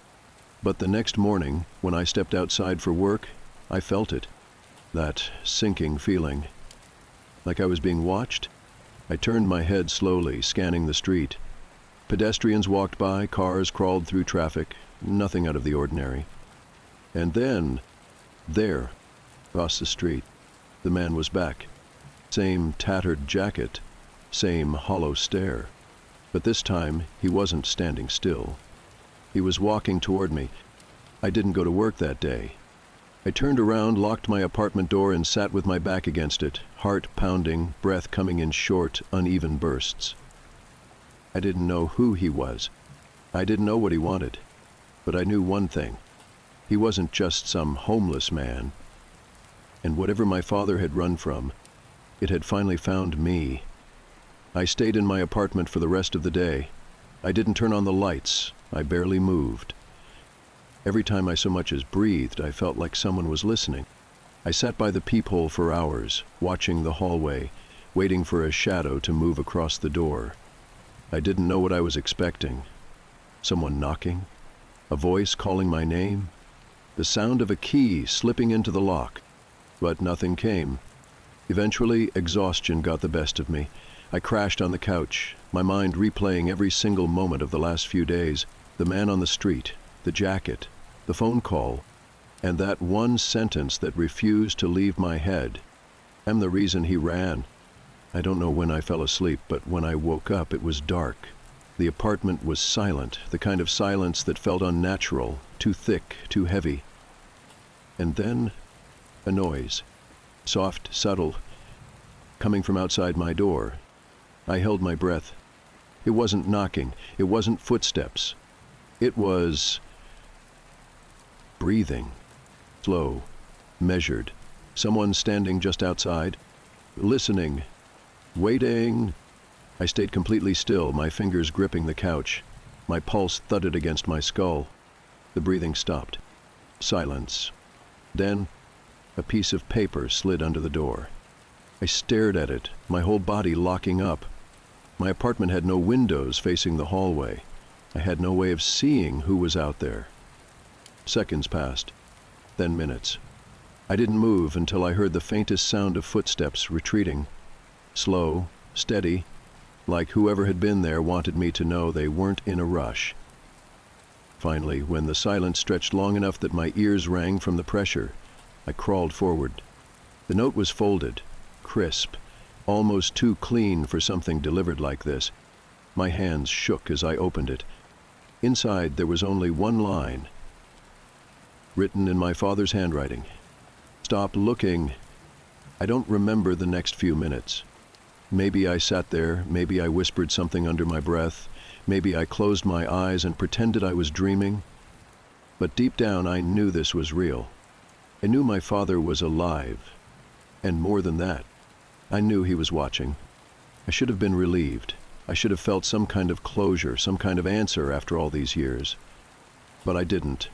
But the next morning, when I stepped outside for work, I felt it. That sinking feeling. Like I was being watched. I turned my head slowly, scanning the street. Pedestrians walked by, cars crawled through traffic, nothing out of the ordinary. And then, there, across the street, the man was back. Same tattered jacket, same hollow stare. But this time, he wasn't standing still. He was walking toward me. I didn't go to work that day. I turned around, locked my apartment door, and sat with my back against it, heart pounding, breath coming in short, uneven bursts. I didn't know who he was. I didn't know what he wanted. But I knew one thing. He wasn't just some homeless man. And whatever my father had run from, it had finally found me. I stayed in my apartment for the rest of the day. I didn't turn on the lights. I barely moved. Every time I so much as breathed, I felt like someone was listening. I sat by the peephole for hours, watching the hallway, waiting for a shadow to move across the door. I didn't know what I was expecting. Someone knocking? A voice calling my name? The sound of a key slipping into the lock. But nothing came. Eventually, exhaustion got the best of me. I crashed on the couch, my mind replaying every single moment of the last few days. The man on the street, the jacket, the phone call, and that one sentence that refused to leave my head. "I'm the reason he ran." I don't know when I fell asleep, but when I woke up, it was dark. The apartment was silent, the kind of silence that felt unnatural, too thick, too heavy. And then, a noise, soft, subtle, coming from outside my door. I held my breath. It wasn't knocking, it wasn't footsteps. It was breathing, slow, measured. Someone standing just outside, listening, waiting. I stayed completely still, my fingers gripping the couch. My pulse thudded against my skull. The breathing stopped. Silence. Then, a piece of paper slid under the door. I stared at it, my whole body locking up. My apartment had no windows facing the hallway. I had no way of seeing who was out there. Seconds passed, then minutes. I didn't move until I heard the faintest sound of footsteps retreating. Slow, steady, like whoever had been there wanted me to know they weren't in a rush. Finally, when the silence stretched long enough that my ears rang from the pressure, I crawled forward. The note was folded, crisp, almost too clean for something delivered like this. My hands shook as I opened it. Inside there was only one line, written in my father's handwriting. "Stop looking. I don't remember the next few minutes. Maybe I sat there, maybe I whispered something under my breath, maybe I closed my eyes and pretended I was dreaming. But deep down I knew this was real. I knew my father was alive. And more than that, I knew he was watching. I should have been relieved. I should have felt some kind of closure, some kind of answer after all these years. But I didn't.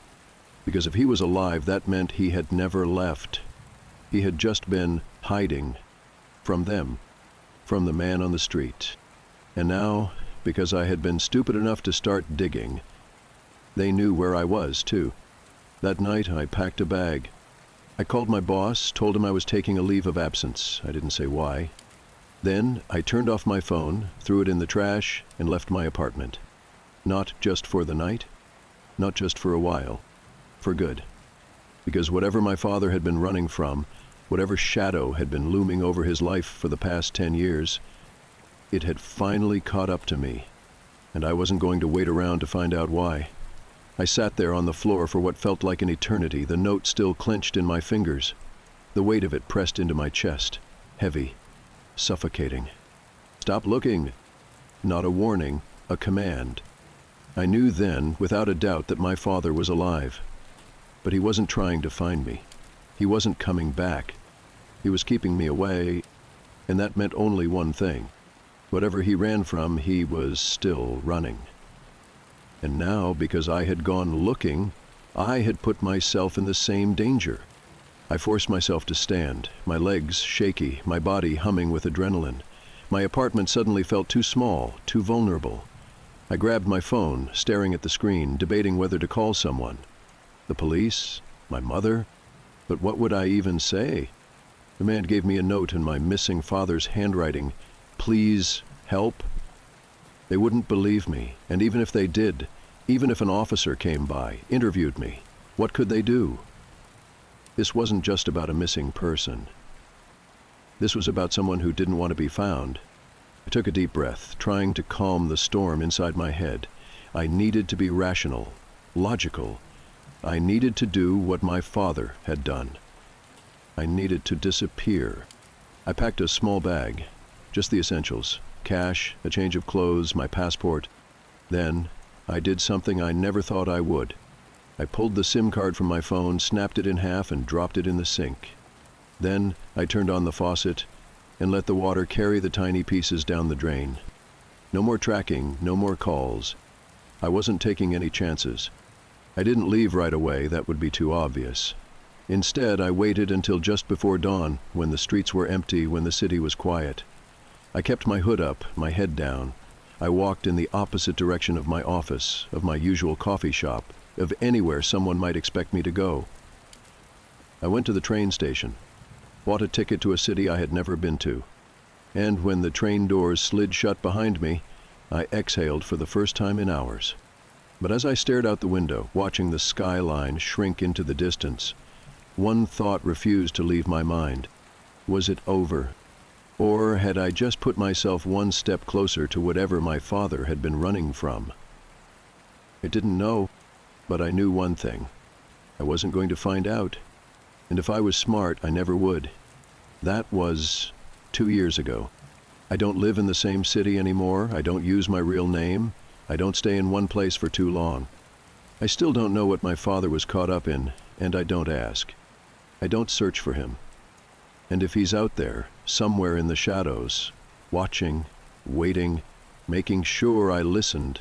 Because if he was alive, that meant he had never left. He had just been hiding from them, from the man on the street. And now, because I had been stupid enough to start digging, they knew where I was, too. That night, I packed a bag. I called my boss, told him I was taking a leave of absence. I didn't say why. Then, I turned off my phone, threw it in the trash, and left my apartment. Not just for the night, not just for a while, for good. Because whatever my father had been running from, whatever shadow had been looming over his life for the past 10 years, it had finally caught up to me, and I wasn't going to wait around to find out why. I sat there on the floor for what felt like an eternity, the note still clenched in my fingers, the weight of it pressed into my chest, heavy, suffocating. Stop looking. Not a warning, a command. I knew then, without a doubt, that my father was alive. But he wasn't trying to find me. He wasn't coming back. He was keeping me away, and that meant only one thing. Whatever he ran from, he was still running. And now, because I had gone looking, I had put myself in the same danger. I forced myself to stand, my legs shaky, my body humming with adrenaline. My apartment suddenly felt too small, too vulnerable. I grabbed my phone, staring at the screen, debating whether to call someone. The police? My mother? But what would I even say? The man gave me a note in my missing father's handwriting. Please help. They wouldn't believe me, and even if they did, even if an officer came by, interviewed me, what could they do? This wasn't just about a missing person. This was about someone who didn't want to be found. I took a deep breath, trying to calm the storm inside my head. I needed to be rational, logical. I needed to do what my father had done. I needed to disappear. I packed a small bag, just the essentials. Cash, a change of clothes, my passport. Then, I did something I never thought I would. I pulled the SIM card from my phone, snapped it in half, and dropped it in the sink. Then, I turned on the faucet and let the water carry the tiny pieces down the drain. No more tracking, no more calls. I wasn't taking any chances. I didn't leave right away, that would be too obvious. Instead, I waited until just before dawn, when the streets were empty, when the city was quiet. I kept my hood up, my head down. I walked in the opposite direction of my office, of my usual coffee shop, of anywhere someone might expect me to go. I went to the train station, bought a ticket to a city I had never been to, and when the train doors slid shut behind me, I exhaled for the first time in hours. But as I stared out the window, watching the skyline shrink into the distance, one thought refused to leave my mind. Was it over? Or had I just put myself one step closer to whatever my father had been running from? I didn't know, but I knew one thing. I wasn't going to find out. And if I was smart, I never would. That was 2 years ago. I don't live in the same city anymore. I don't use my real name. I don't stay in one place for too long. I still don't know what my father was caught up in, and I don't ask. I don't search for him. And if he's out there, somewhere in the shadows, watching, waiting, making sure I listened,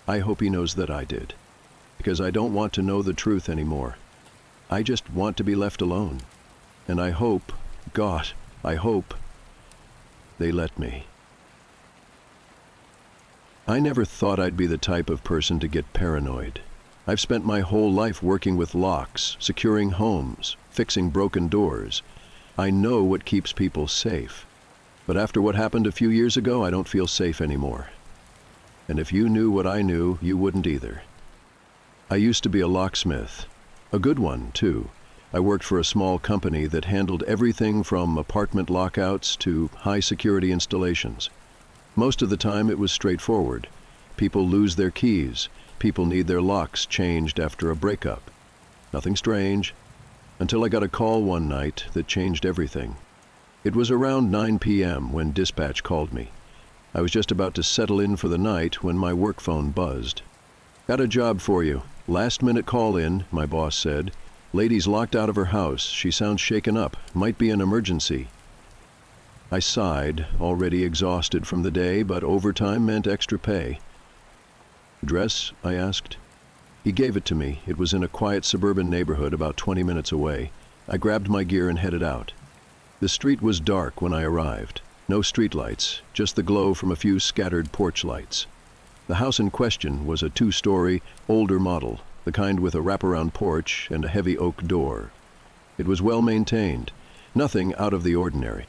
I hope he knows that I did. Because I don't want to know the truth anymore. I just want to be left alone. And I hope, God, I hope, they let me. I never thought I'd be the type of person to get paranoid. I've spent my whole life working with locks, securing homes, fixing broken doors. I know what keeps people safe. But after what happened a few years ago, I don't feel safe anymore. And if you knew what I knew, you wouldn't either. I used to be a locksmith. A good one, too. I worked for a small company that handled everything from apartment lockouts to high-security installations. Most of the time it was straightforward. People lose their keys. People need their locks changed after a breakup. Nothing strange. Until I got a call one night that changed everything. It was around 9 p.m. when dispatch called me. I was just about to settle in for the night when my work phone buzzed. "Got a job for you. Last-minute call-in," my boss said. "Lady's locked out of her house. She sounds shaken up. Might be an emergency." I sighed, already exhausted from the day, but overtime meant extra pay. "Address?" I asked. He gave it to me. It was in a quiet suburban neighborhood about 20 minutes away. I grabbed my gear and headed out. The street was dark when I arrived. No streetlights, just the glow from a few scattered porch lights. The house in question was a 2-story, older model, the kind with a wraparound porch and a heavy oak door. It was well maintained, nothing out of the ordinary,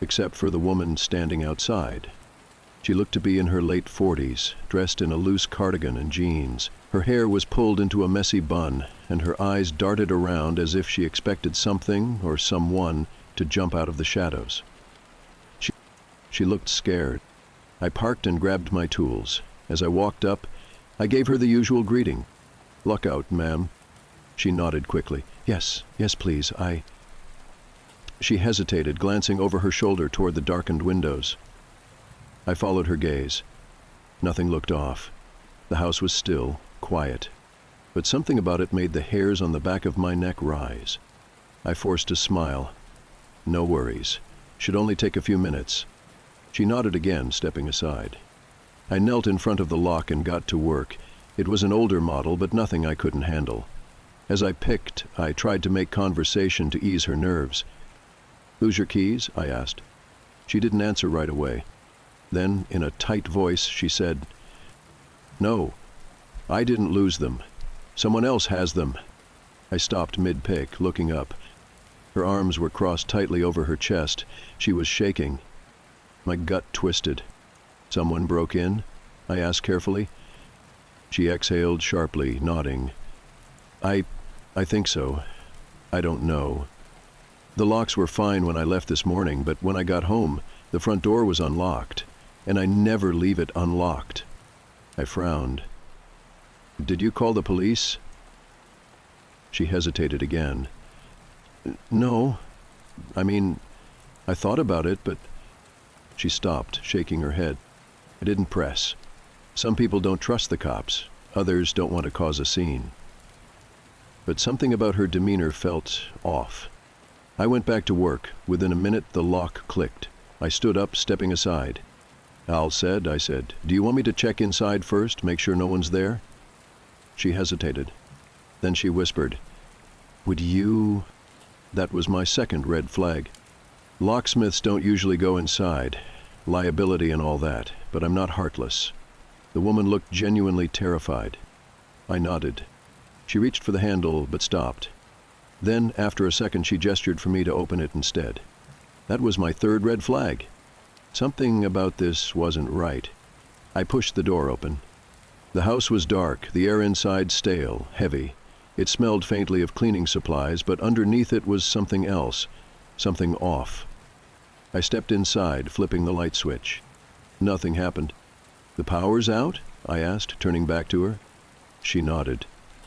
except for the woman standing outside. She looked to be in her late 40s, dressed in a loose cardigan and jeans. Her hair was pulled into a messy bun, and her eyes darted around as if she expected something or someone to jump out of the shadows. She looked scared. I parked and grabbed my tools. As I walked up, I gave her the usual greeting. "Luck out, ma'am." She nodded quickly. Yes, please, She hesitated, glancing over her shoulder toward the darkened windows. I followed her gaze. Nothing looked off. The house was still, quiet, but something about it made the hairs on the back of my neck rise. I forced a smile. "No worries. Should only take a few minutes." She nodded again, stepping aside. I knelt in front of the lock and got to work. It was an older model, but nothing I couldn't handle. As I picked, I tried to make conversation to ease her nerves. "Lose your keys?" I asked. She didn't answer right away. Then, in a tight voice, she said, "No, I didn't lose them. Someone else has them." I stopped mid-pick, looking up. Her arms were crossed tightly over her chest. She was shaking. My gut twisted. "Someone broke in?" I asked carefully. She exhaled sharply, nodding. I think so. I don't know. The locks were fine when I left this morning, but when I got home, the front door was unlocked, and I never leave it unlocked." I frowned. "Did you call the police?" She hesitated again. "No. I thought about it, but..." She stopped, shaking her head. I didn't press. Some people don't trust the cops. Others don't want to cause a scene. But something about her demeanor felt off. I went back to work. Within a minute, the lock clicked. I stood up, stepping aside. "All said," I said. "Do you want me to check inside first, make sure no one's there?" She hesitated. Then she whispered, "Would you..." That was my second red flag. Locksmiths don't usually go inside. Liability and all that, but I'm not heartless. The woman looked genuinely terrified. I nodded. She reached for the handle, but stopped. Then, after a second, she gestured for me to open it instead. That was my third red flag. Something about this wasn't right. I pushed the door open. The house was dark, the air inside stale, heavy. It smelled faintly of cleaning supplies, but underneath it was something else, something off. I stepped inside, flipping the light switch. Nothing happened. "The power's out?" I asked, turning back to her. She nodded.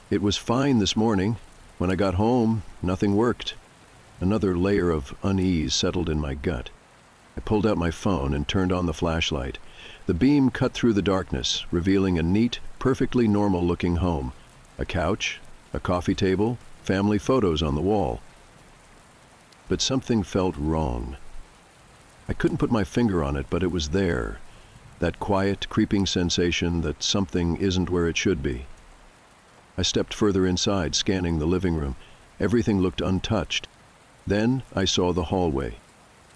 "It was fine this morning. When I got home, nothing worked." Another layer of unease settled in my gut. I pulled out my phone and turned on the flashlight. The beam cut through the darkness, revealing a neat, perfectly normal-looking home. A couch, a coffee table, family photos on the wall. But something felt wrong. I couldn't put my finger on it, but it was there. That quiet, creeping sensation that something isn't where it should be. I stepped further inside, scanning the living room. Everything looked untouched. Then I saw the hallway.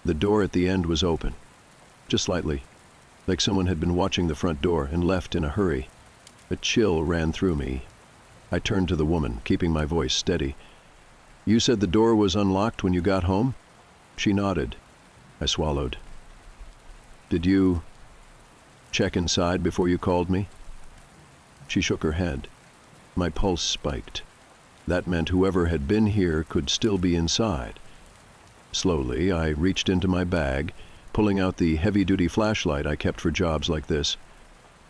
The door at the end was open. Just slightly, like someone had been watching the front door and left in a hurry. A chill ran through me. I turned to the woman, keeping my voice steady. "You said the door was unlocked when you got home?" She nodded. I swallowed. "Did you check inside before you called me?" She shook her head. My pulse spiked. That meant whoever had been here could still be inside. Slowly, I reached into my bag, pulling out the heavy-duty flashlight I kept for jobs like this.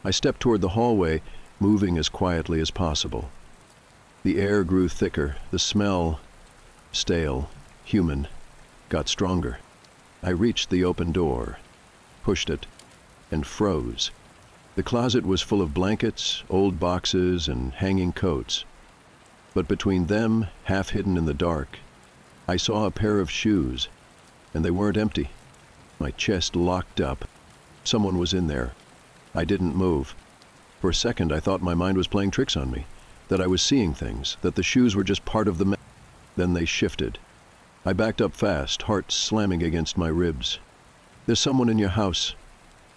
I stepped toward the hallway, moving as quietly as possible. The air grew thicker, the smell, stale, human, got stronger. I reached the open door, pushed it, and froze. The closet was full of blankets, old boxes, and hanging coats. But between them, half hidden in the dark, I saw a pair of shoes, and they weren't empty. My chest locked up. Someone was in there. I didn't move. For a second, I thought my mind was playing tricks on me, that I was seeing things, that the shoes were just part of the mess. Then they shifted. I backed up fast, heart slamming against my ribs. "There's someone in your house."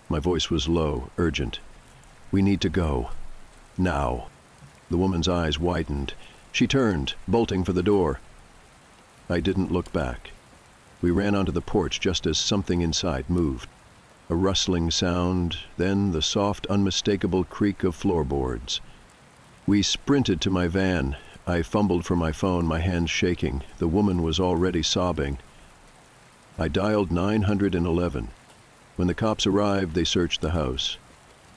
My voice was low, urgent. "We need to go. Now." The woman's eyes widened. She turned, bolting for the door. I didn't look back. We ran onto the porch just as something inside moved. A rustling sound, then the soft, unmistakable creak of floorboards. We sprinted to my van. I fumbled for my phone, my hands shaking. The woman was already sobbing. I dialed 911. When the cops arrived, they searched the house.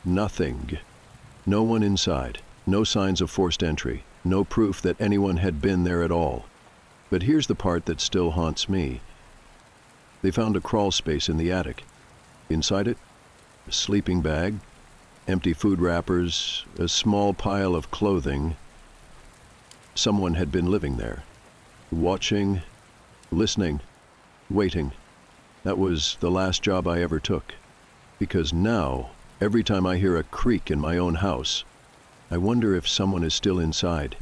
Nothing. No one inside. No signs of forced entry. No proof that anyone had been there at all. But here's the part that still haunts me. They found a crawl space in the attic. Inside it, a sleeping bag, empty food wrappers, a small pile of clothing. Someone had been living there. Watching, listening, waiting. That was the last job I ever took. Because now, every time I hear a creak in my own house, I wonder if someone is still inside.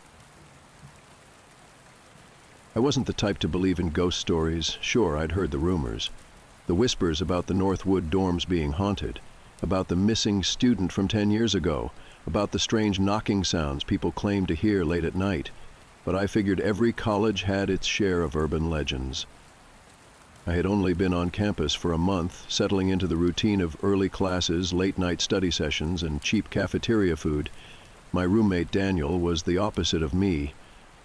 I wasn't the type to believe in ghost stories. Sure, I'd heard the rumors. The whispers about the Northwood dorms being haunted, about the missing student from 10 years ago, about the strange knocking sounds people claimed to hear late at night. But I figured every college had its share of urban legends. I had only been on campus for a month, settling into the routine of early classes, late-night study sessions, and cheap cafeteria food. My roommate Daniel was the opposite of me.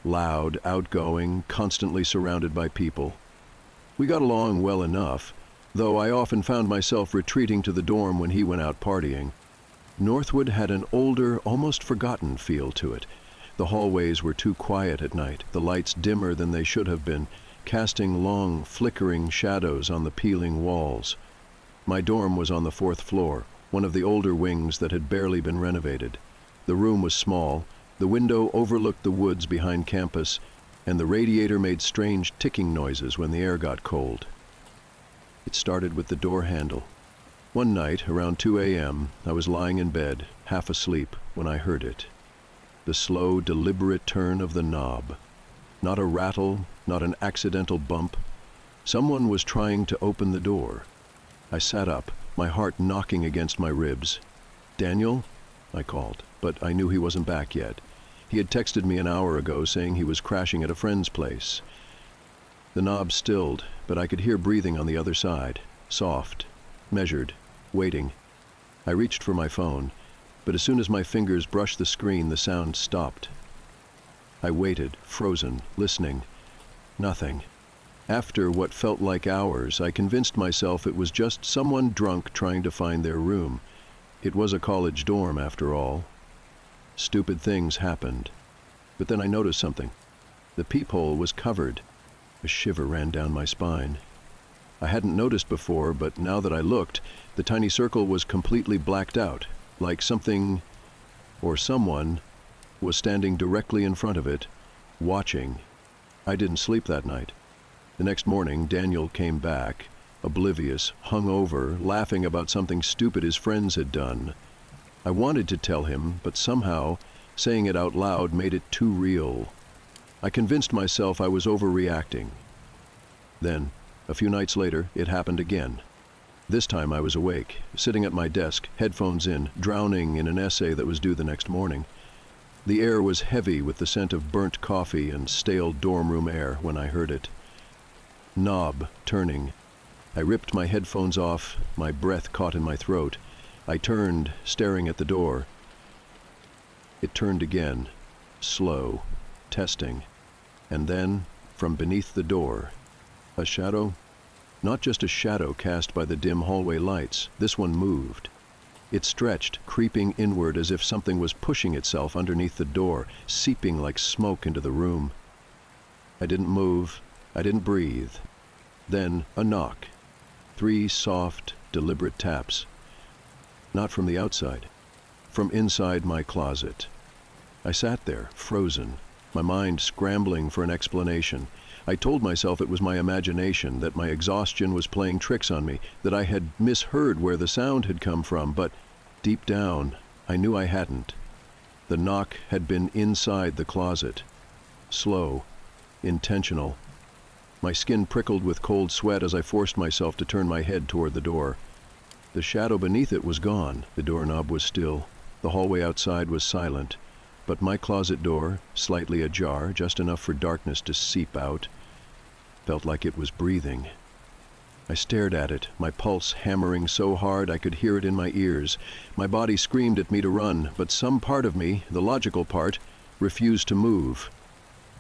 Loud, outgoing, constantly surrounded by people. We got along well enough, though I often found myself retreating to the dorm when he went out partying. Northwood had an older, almost forgotten feel to it. The hallways were too quiet at night, the lights dimmer than they should have been, casting long, flickering shadows on the peeling walls. My dorm was on the 4th floor, one of the older wings that had barely been renovated. The room was small, the window overlooked the woods behind campus, and the radiator made strange ticking noises when the air got cold. It started with the door handle. One night, around 2 a.m., I was lying in bed, half asleep, when I heard it. The slow, deliberate turn of the knob. Not a rattle, not an accidental bump. Someone was trying to open the door. I sat up, my heart knocking against my ribs. "Daniel?" I called, but I knew he wasn't back yet. He had texted me an hour ago saying he was crashing at a friend's place. The knob stilled, but I could hear breathing on the other side. Soft, measured, waiting. I reached for my phone, but as soon as my fingers brushed the screen, the sound stopped. I waited, frozen, listening. Nothing. After what felt like hours, I convinced myself it was just someone drunk trying to find their room. It was a college dorm, after all. Stupid things happened. But then I noticed something. The peephole was covered. A shiver ran down my spine. I hadn't noticed before, but now that I looked, the tiny circle was completely blacked out, like something, or someone, was standing directly in front of it, watching. I didn't sleep that night. The next morning, Daniel came back, oblivious, hungover, laughing about something stupid his friends had done. I wanted to tell him, but somehow, saying it out loud made it too real. I convinced myself I was overreacting. Then, a few nights later, it happened again. This time I was awake, sitting at my desk, headphones in, drowning in an essay that was due the next morning. The air was heavy with the scent of burnt coffee and stale dorm room air when I heard it. Knob turning. I ripped my headphones off, my breath caught in my throat. I turned, staring at the door. It turned again, slow, testing. And then, from beneath the door, a shadow. Not just a shadow cast by the dim hallway lights. This one moved. It stretched, creeping inward as if something was pushing itself underneath the door, seeping like smoke into the room. I didn't move. I didn't breathe. Then a knock. 3 soft, deliberate taps. Not from the outside, from inside my closet. I sat there, frozen, my mind scrambling for an explanation. I told myself it was my imagination, that my exhaustion was playing tricks on me, that I had misheard where the sound had come from, but deep down, I knew I hadn't. The knock had been inside the closet. Slow, intentional. My skin prickled with cold sweat as I forced myself to turn my head toward the door. The shadow beneath it was gone. The doorknob was still. The hallway outside was silent. But my closet door, slightly ajar, just enough for darkness to seep out, felt like it was breathing. I stared at it, my pulse hammering so hard I could hear it in my ears. My body screamed at me to run, but some part of me, the logical part, refused to move.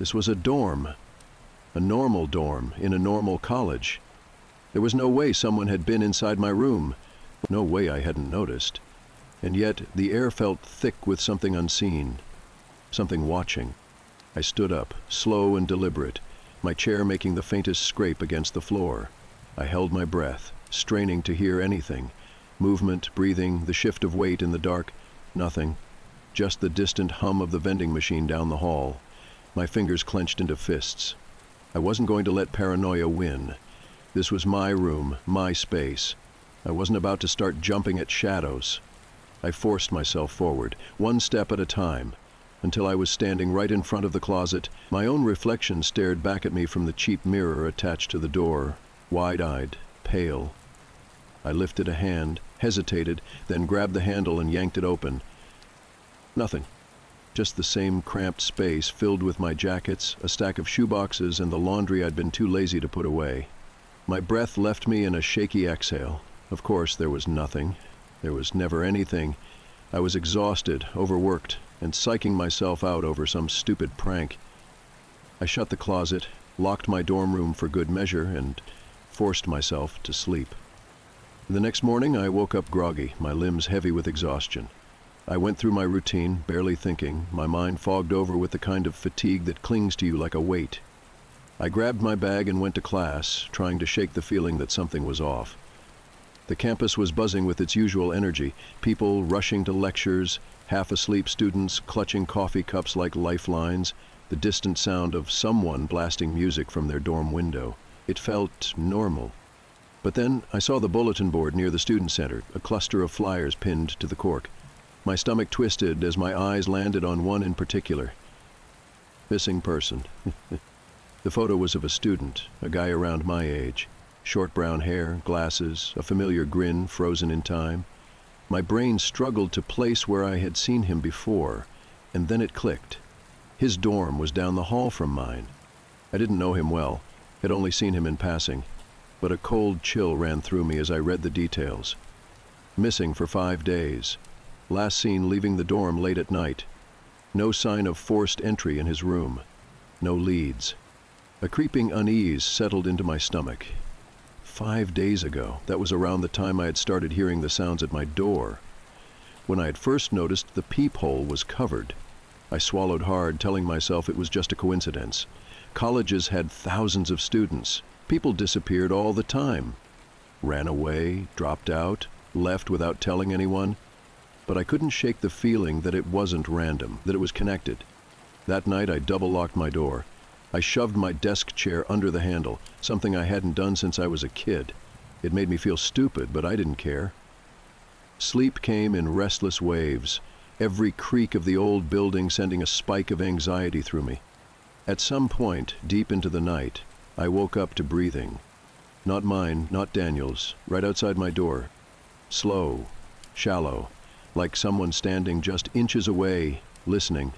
This was a dorm. A normal dorm, in a normal college. There was no way someone had been inside my room. No way I hadn't noticed. And yet the air felt thick with something unseen. Something watching. I stood up, slow and deliberate, my chair making the faintest scrape against the floor. I held my breath, straining to hear anything. Movement, breathing, the shift of weight in the dark. Nothing. Just the distant hum of the vending machine down the hall. My fingers clenched into fists. I wasn't going to let paranoia win. This was my room, my space. I wasn't about to start jumping at shadows. I forced myself forward, one step at a time, until I was standing right in front of the closet. My own reflection stared back at me from the cheap mirror attached to the door, wide-eyed, pale. I lifted a hand, hesitated, then grabbed the handle and yanked it open. Nothing. Just the same cramped space filled with my jackets, a stack of shoeboxes, and the laundry I'd been too lazy to put away. My breath left me in a shaky exhale. Of course, there was nothing. There was never anything. I was exhausted, overworked, and psyching myself out over some stupid prank. I shut the closet, locked my dorm room for good measure, and forced myself to sleep. The next morning, I woke up groggy, my limbs heavy with exhaustion. I went through my routine, barely thinking, my mind fogged over with the kind of fatigue that clings to you like a weight. I grabbed my bag and went to class, trying to shake the feeling that something was off. The campus was buzzing with its usual energy, people rushing to lectures, half-asleep students clutching coffee cups like lifelines, the distant sound of someone blasting music from their dorm window. It felt normal. But then I saw the bulletin board near the student center, a cluster of flyers pinned to the cork. My stomach twisted as my eyes landed on one in particular. Missing person. The photo was of a student, a guy around my age. Short brown hair, glasses, a familiar grin frozen in time. My brain struggled to place where I had seen him before, and then it clicked. His dorm was down the hall from mine. I didn't know him well, had only seen him in passing, but a cold chill ran through me as I read the details. Missing for 5 days. Last seen leaving the dorm late at night. No sign of forced entry in his room. No leads. A creeping unease settled into my stomach. 5 days ago, that was around the time I had started hearing the sounds at my door. When I had first noticed the peephole was covered. I swallowed hard, telling myself it was just a coincidence. Colleges had thousands of students. People disappeared all the time. Ran away, dropped out, left without telling anyone. But I couldn't shake the feeling that it wasn't random, that it was connected. That night I double-locked my door. I shoved my desk chair under the handle, something I hadn't done since I was a kid. It made me feel stupid, but I didn't care. Sleep came in restless waves, every creak of the old building sending a spike of anxiety through me. At some point, deep into the night, I woke up to breathing. Not mine, not Daniel's, right outside my door. Slow, shallow, like someone standing just inches away, listening.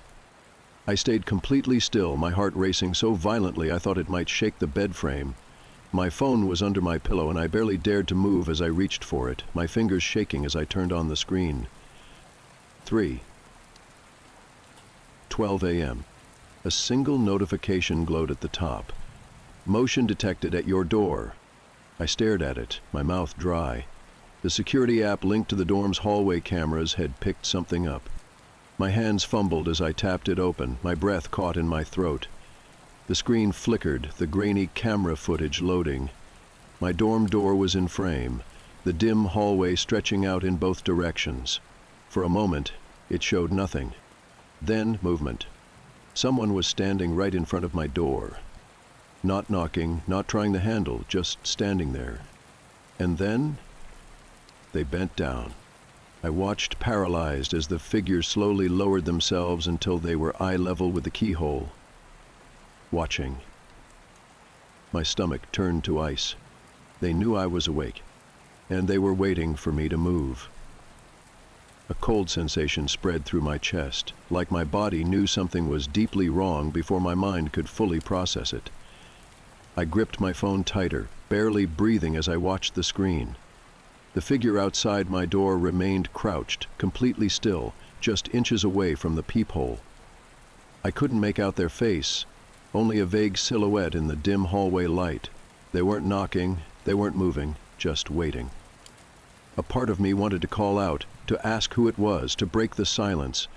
I stayed completely still, my heart racing so violently I thought it might shake the bed frame. My phone was under my pillow and I barely dared to move as I reached for it, my fingers shaking as I turned on the screen. 12 a.m. A single notification glowed at the top. Motion detected at your door. I stared at it, my mouth dry. The security app linked to the dorm's hallway cameras had picked something up. My hands fumbled as I tapped it open, my breath caught in my throat. The screen flickered, the grainy camera footage loading. My dorm door was in frame, the dim hallway stretching out in both directions. For a moment, it showed nothing. Then movement. Someone was standing right in front of my door. Not knocking, not trying the handle, just standing there. And then, they bent down. I watched paralyzed as the figure slowly lowered themselves until they were eye level with the keyhole. Watching. My stomach turned to ice. They knew I was awake, and they were waiting for me to move. A cold sensation spread through my chest, like my body knew something was deeply wrong before my mind could fully process it. I gripped my phone tighter, barely breathing as I watched the screen. The figure outside my door remained crouched, completely still, just inches away from the peephole. I couldn't make out their face, only a vague silhouette in the dim hallway light. They weren't knocking, they weren't moving, just waiting. A part of me wanted to call out, to ask who it was, to break the silence.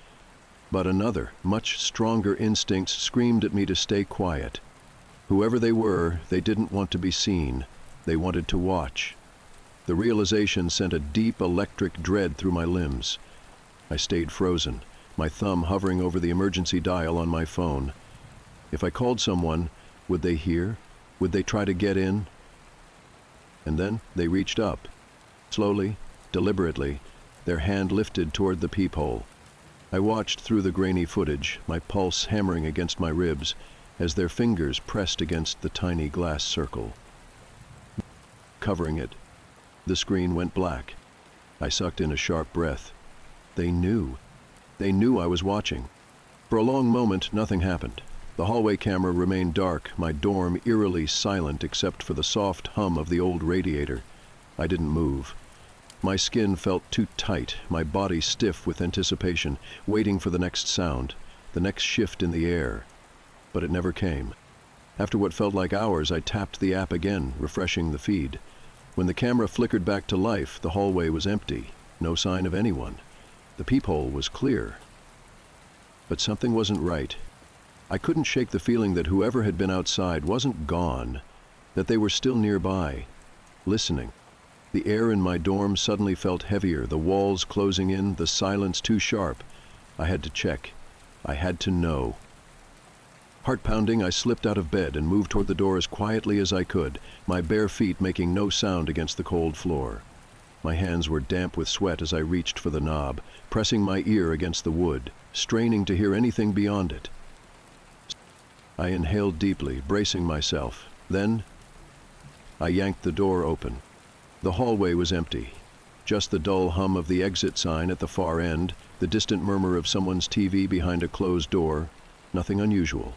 But another, much stronger instinct screamed at me to stay quiet. Whoever they were, they didn't want to be seen. They wanted to watch. The realization sent a deep electric dread through my limbs. I stayed frozen, my thumb hovering over the emergency dial on my phone. If I called someone, would they hear? Would they try to get in? And then they reached up. Slowly, deliberately, their hand lifted toward the peephole. I watched through the grainy footage, my pulse hammering against my ribs, as their fingers pressed against the tiny glass circle. Covering it, the screen went black. I sucked in a sharp breath. They knew. They knew I was watching. For a long moment, nothing happened. The hallway camera remained dark, my dorm eerily silent except for the soft hum of the old radiator. I didn't move. My skin felt too tight, my body stiff with anticipation, waiting for the next sound, the next shift in the air. But it never came. After what felt like hours, I tapped the app again, refreshing the feed. When the camera flickered back to life, the hallway was empty, no sign of anyone. The peephole was clear. But something wasn't right. I couldn't shake the feeling that whoever had been outside wasn't gone, that they were still nearby, listening. The air in my dorm suddenly felt heavier, the walls closing in, the silence too sharp. I had to check. I had to know. Heart pounding, I slipped out of bed and moved toward the door as quietly as I could, my bare feet making no sound against the cold floor. My hands were damp with sweat as I reached for the knob, pressing my ear against the wood, straining to hear anything beyond it. I inhaled deeply, bracing myself. Then, I yanked the door open. The hallway was empty. Just the dull hum of the exit sign at the far end, the distant murmur of someone's TV behind a closed door. Nothing unusual.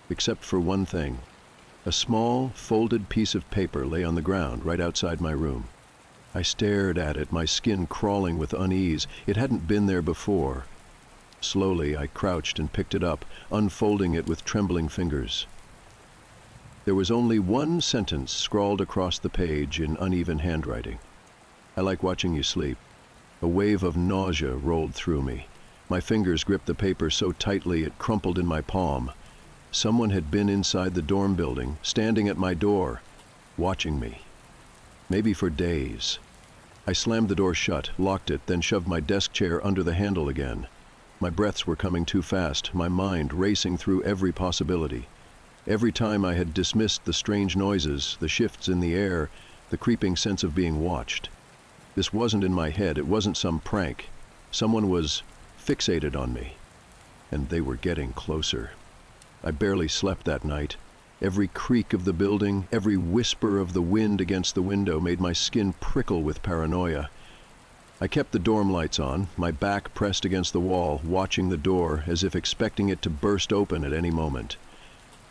Except for one thing. A small, folded piece of paper lay on the ground right outside my room. I stared at it, my skin crawling with unease. It hadn't been there before. Slowly, I crouched and picked it up, unfolding it with trembling fingers. There was only one sentence scrawled across the page in uneven handwriting. I like watching you sleep. A wave of nausea rolled through me. My fingers gripped the paper so tightly it crumpled in my palm. Someone had been inside the dorm building, standing at my door, watching me. Maybe for days. I slammed the door shut, locked it, then shoved my desk chair under the handle again. My breaths were coming too fast, my mind racing through every possibility. Every time I had dismissed the strange noises, the shifts in the air, the creeping sense of being watched. This wasn't in my head, it wasn't some prank. Someone was fixated on me, and they were getting closer. I barely slept that night. Every creak of the building, every whisper of the wind against the window made my skin prickle with paranoia. I kept the dorm lights on, my back pressed against the wall, watching the door as if expecting it to burst open at any moment.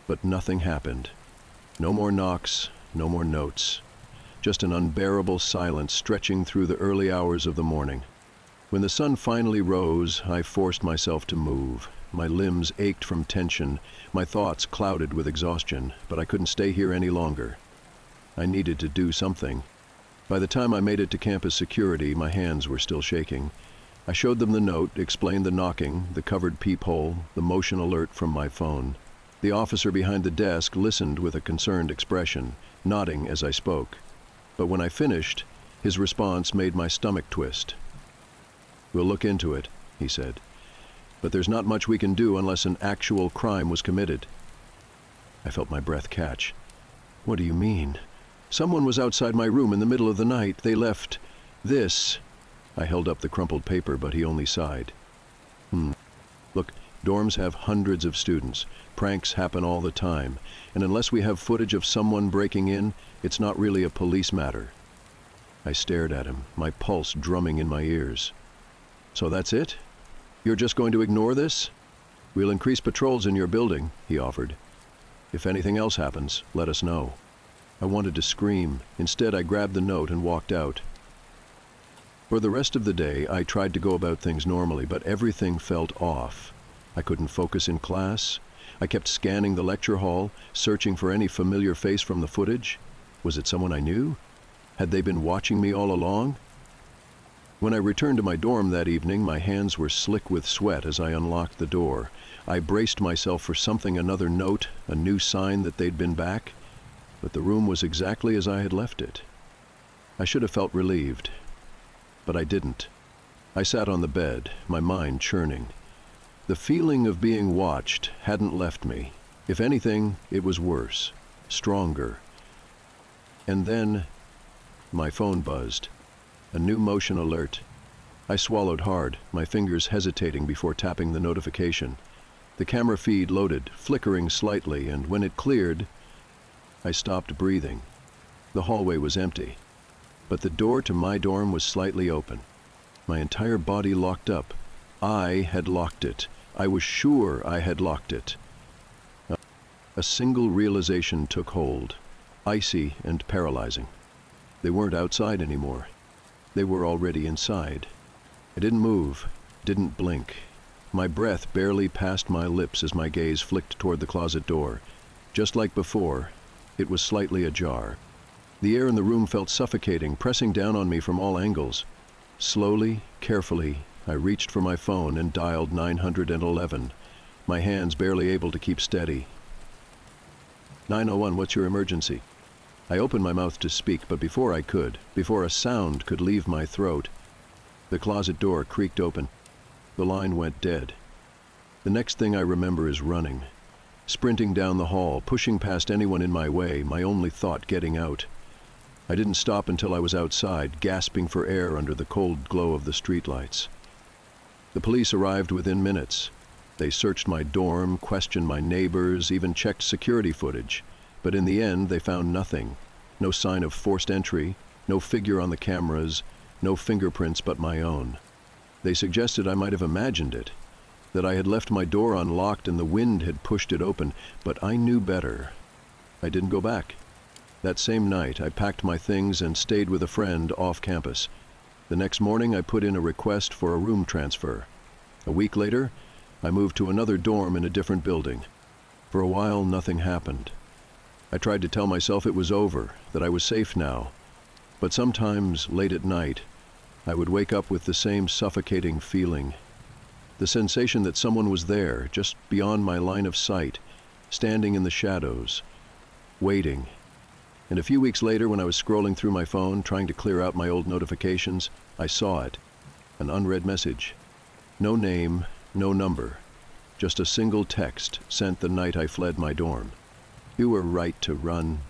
But nothing happened. No more knocks, no more notes. Just an unbearable silence stretching through the early hours of the morning. When the sun finally rose, I forced myself to move. My limbs ached from tension, my thoughts clouded with exhaustion, but I couldn't stay here any longer. I needed to do something. By the time I made it to campus security, my hands were still shaking. I showed them the note, explained the knocking, the covered peephole, the motion alert from my phone. The officer behind the desk listened with a concerned expression, nodding as I spoke. But when I finished, his response made my stomach twist. "We'll look into it," he said. "But there's not much we can do unless an actual crime was committed." I felt my breath catch. "What do you mean?" "Someone was outside my room in the middle of the night. They left this." I held up the crumpled paper, but he only sighed. Look, dorms have hundreds of students. Pranks happen all the time. And unless we have footage of someone breaking in, it's not really a police matter." I stared at him, my pulse drumming in my ears. "So that's it? You're just going to ignore this?" "We'll increase patrols in your building," he offered. "If anything else happens, let us know." I wanted to scream. Instead, I grabbed the note and walked out. For the rest of the day, I tried to go about things normally, but everything felt off. I couldn't focus in class. I kept scanning the lecture hall, searching for any familiar face from the footage. Was it someone I knew? Had they been watching me all along? When I returned to my dorm that evening, my hands were slick with sweat as I unlocked the door. I braced myself for something, another note, a new sign that they'd been back. But the room was exactly as I had left it. I should have felt relieved, but I didn't. I sat on the bed, my mind churning. The feeling of being watched hadn't left me. If anything, it was worse, stronger. And then, my phone buzzed. A new motion alert. I swallowed hard, my fingers hesitating before tapping the notification. The camera feed loaded, flickering slightly, and when it cleared, I stopped breathing. The hallway was empty, but the door to my dorm was slightly open. My entire body locked up. I had locked it. I was sure I had locked it. A single realization took hold, icy and paralyzing. They weren't outside anymore. They were already inside. I didn't move, didn't blink. My breath barely passed my lips as my gaze flicked toward the closet door. Just like before, it was slightly ajar. The air in the room felt suffocating, pressing down on me from all angles. Slowly, carefully, I reached for my phone and dialed 911, my hands barely able to keep steady. 901, what's your emergency? I opened my mouth to speak, but before a sound could leave my throat, the closet door creaked open. The line went dead. The next thing I remember is running, sprinting down the hall, pushing past anyone in my way, my only thought getting out. I didn't stop until I was outside, gasping for air under the cold glow of the streetlights. The police arrived within minutes. They searched my dorm, questioned my neighbors, even checked security footage. But in the end, they found nothing. No sign of forced entry, no figure on the cameras, no fingerprints but my own. They suggested I might have imagined it, that I had left my door unlocked and the wind had pushed it open, but I knew better. I didn't go back. That same night, I packed my things and stayed with a friend off campus. The next morning, I put in a request for a room transfer. A week later, I moved to another dorm in a different building. For a while, nothing happened. I tried to tell myself it was over, that I was safe now. But sometimes, late at night, I would wake up with the same suffocating feeling. The sensation that someone was there, just beyond my line of sight, standing in the shadows, waiting. And a few weeks later, when I was scrolling through my phone, trying to clear out my old notifications, I saw it. An unread message. No name, no number. Just a single text sent the night I fled my dorm. "You were right to run.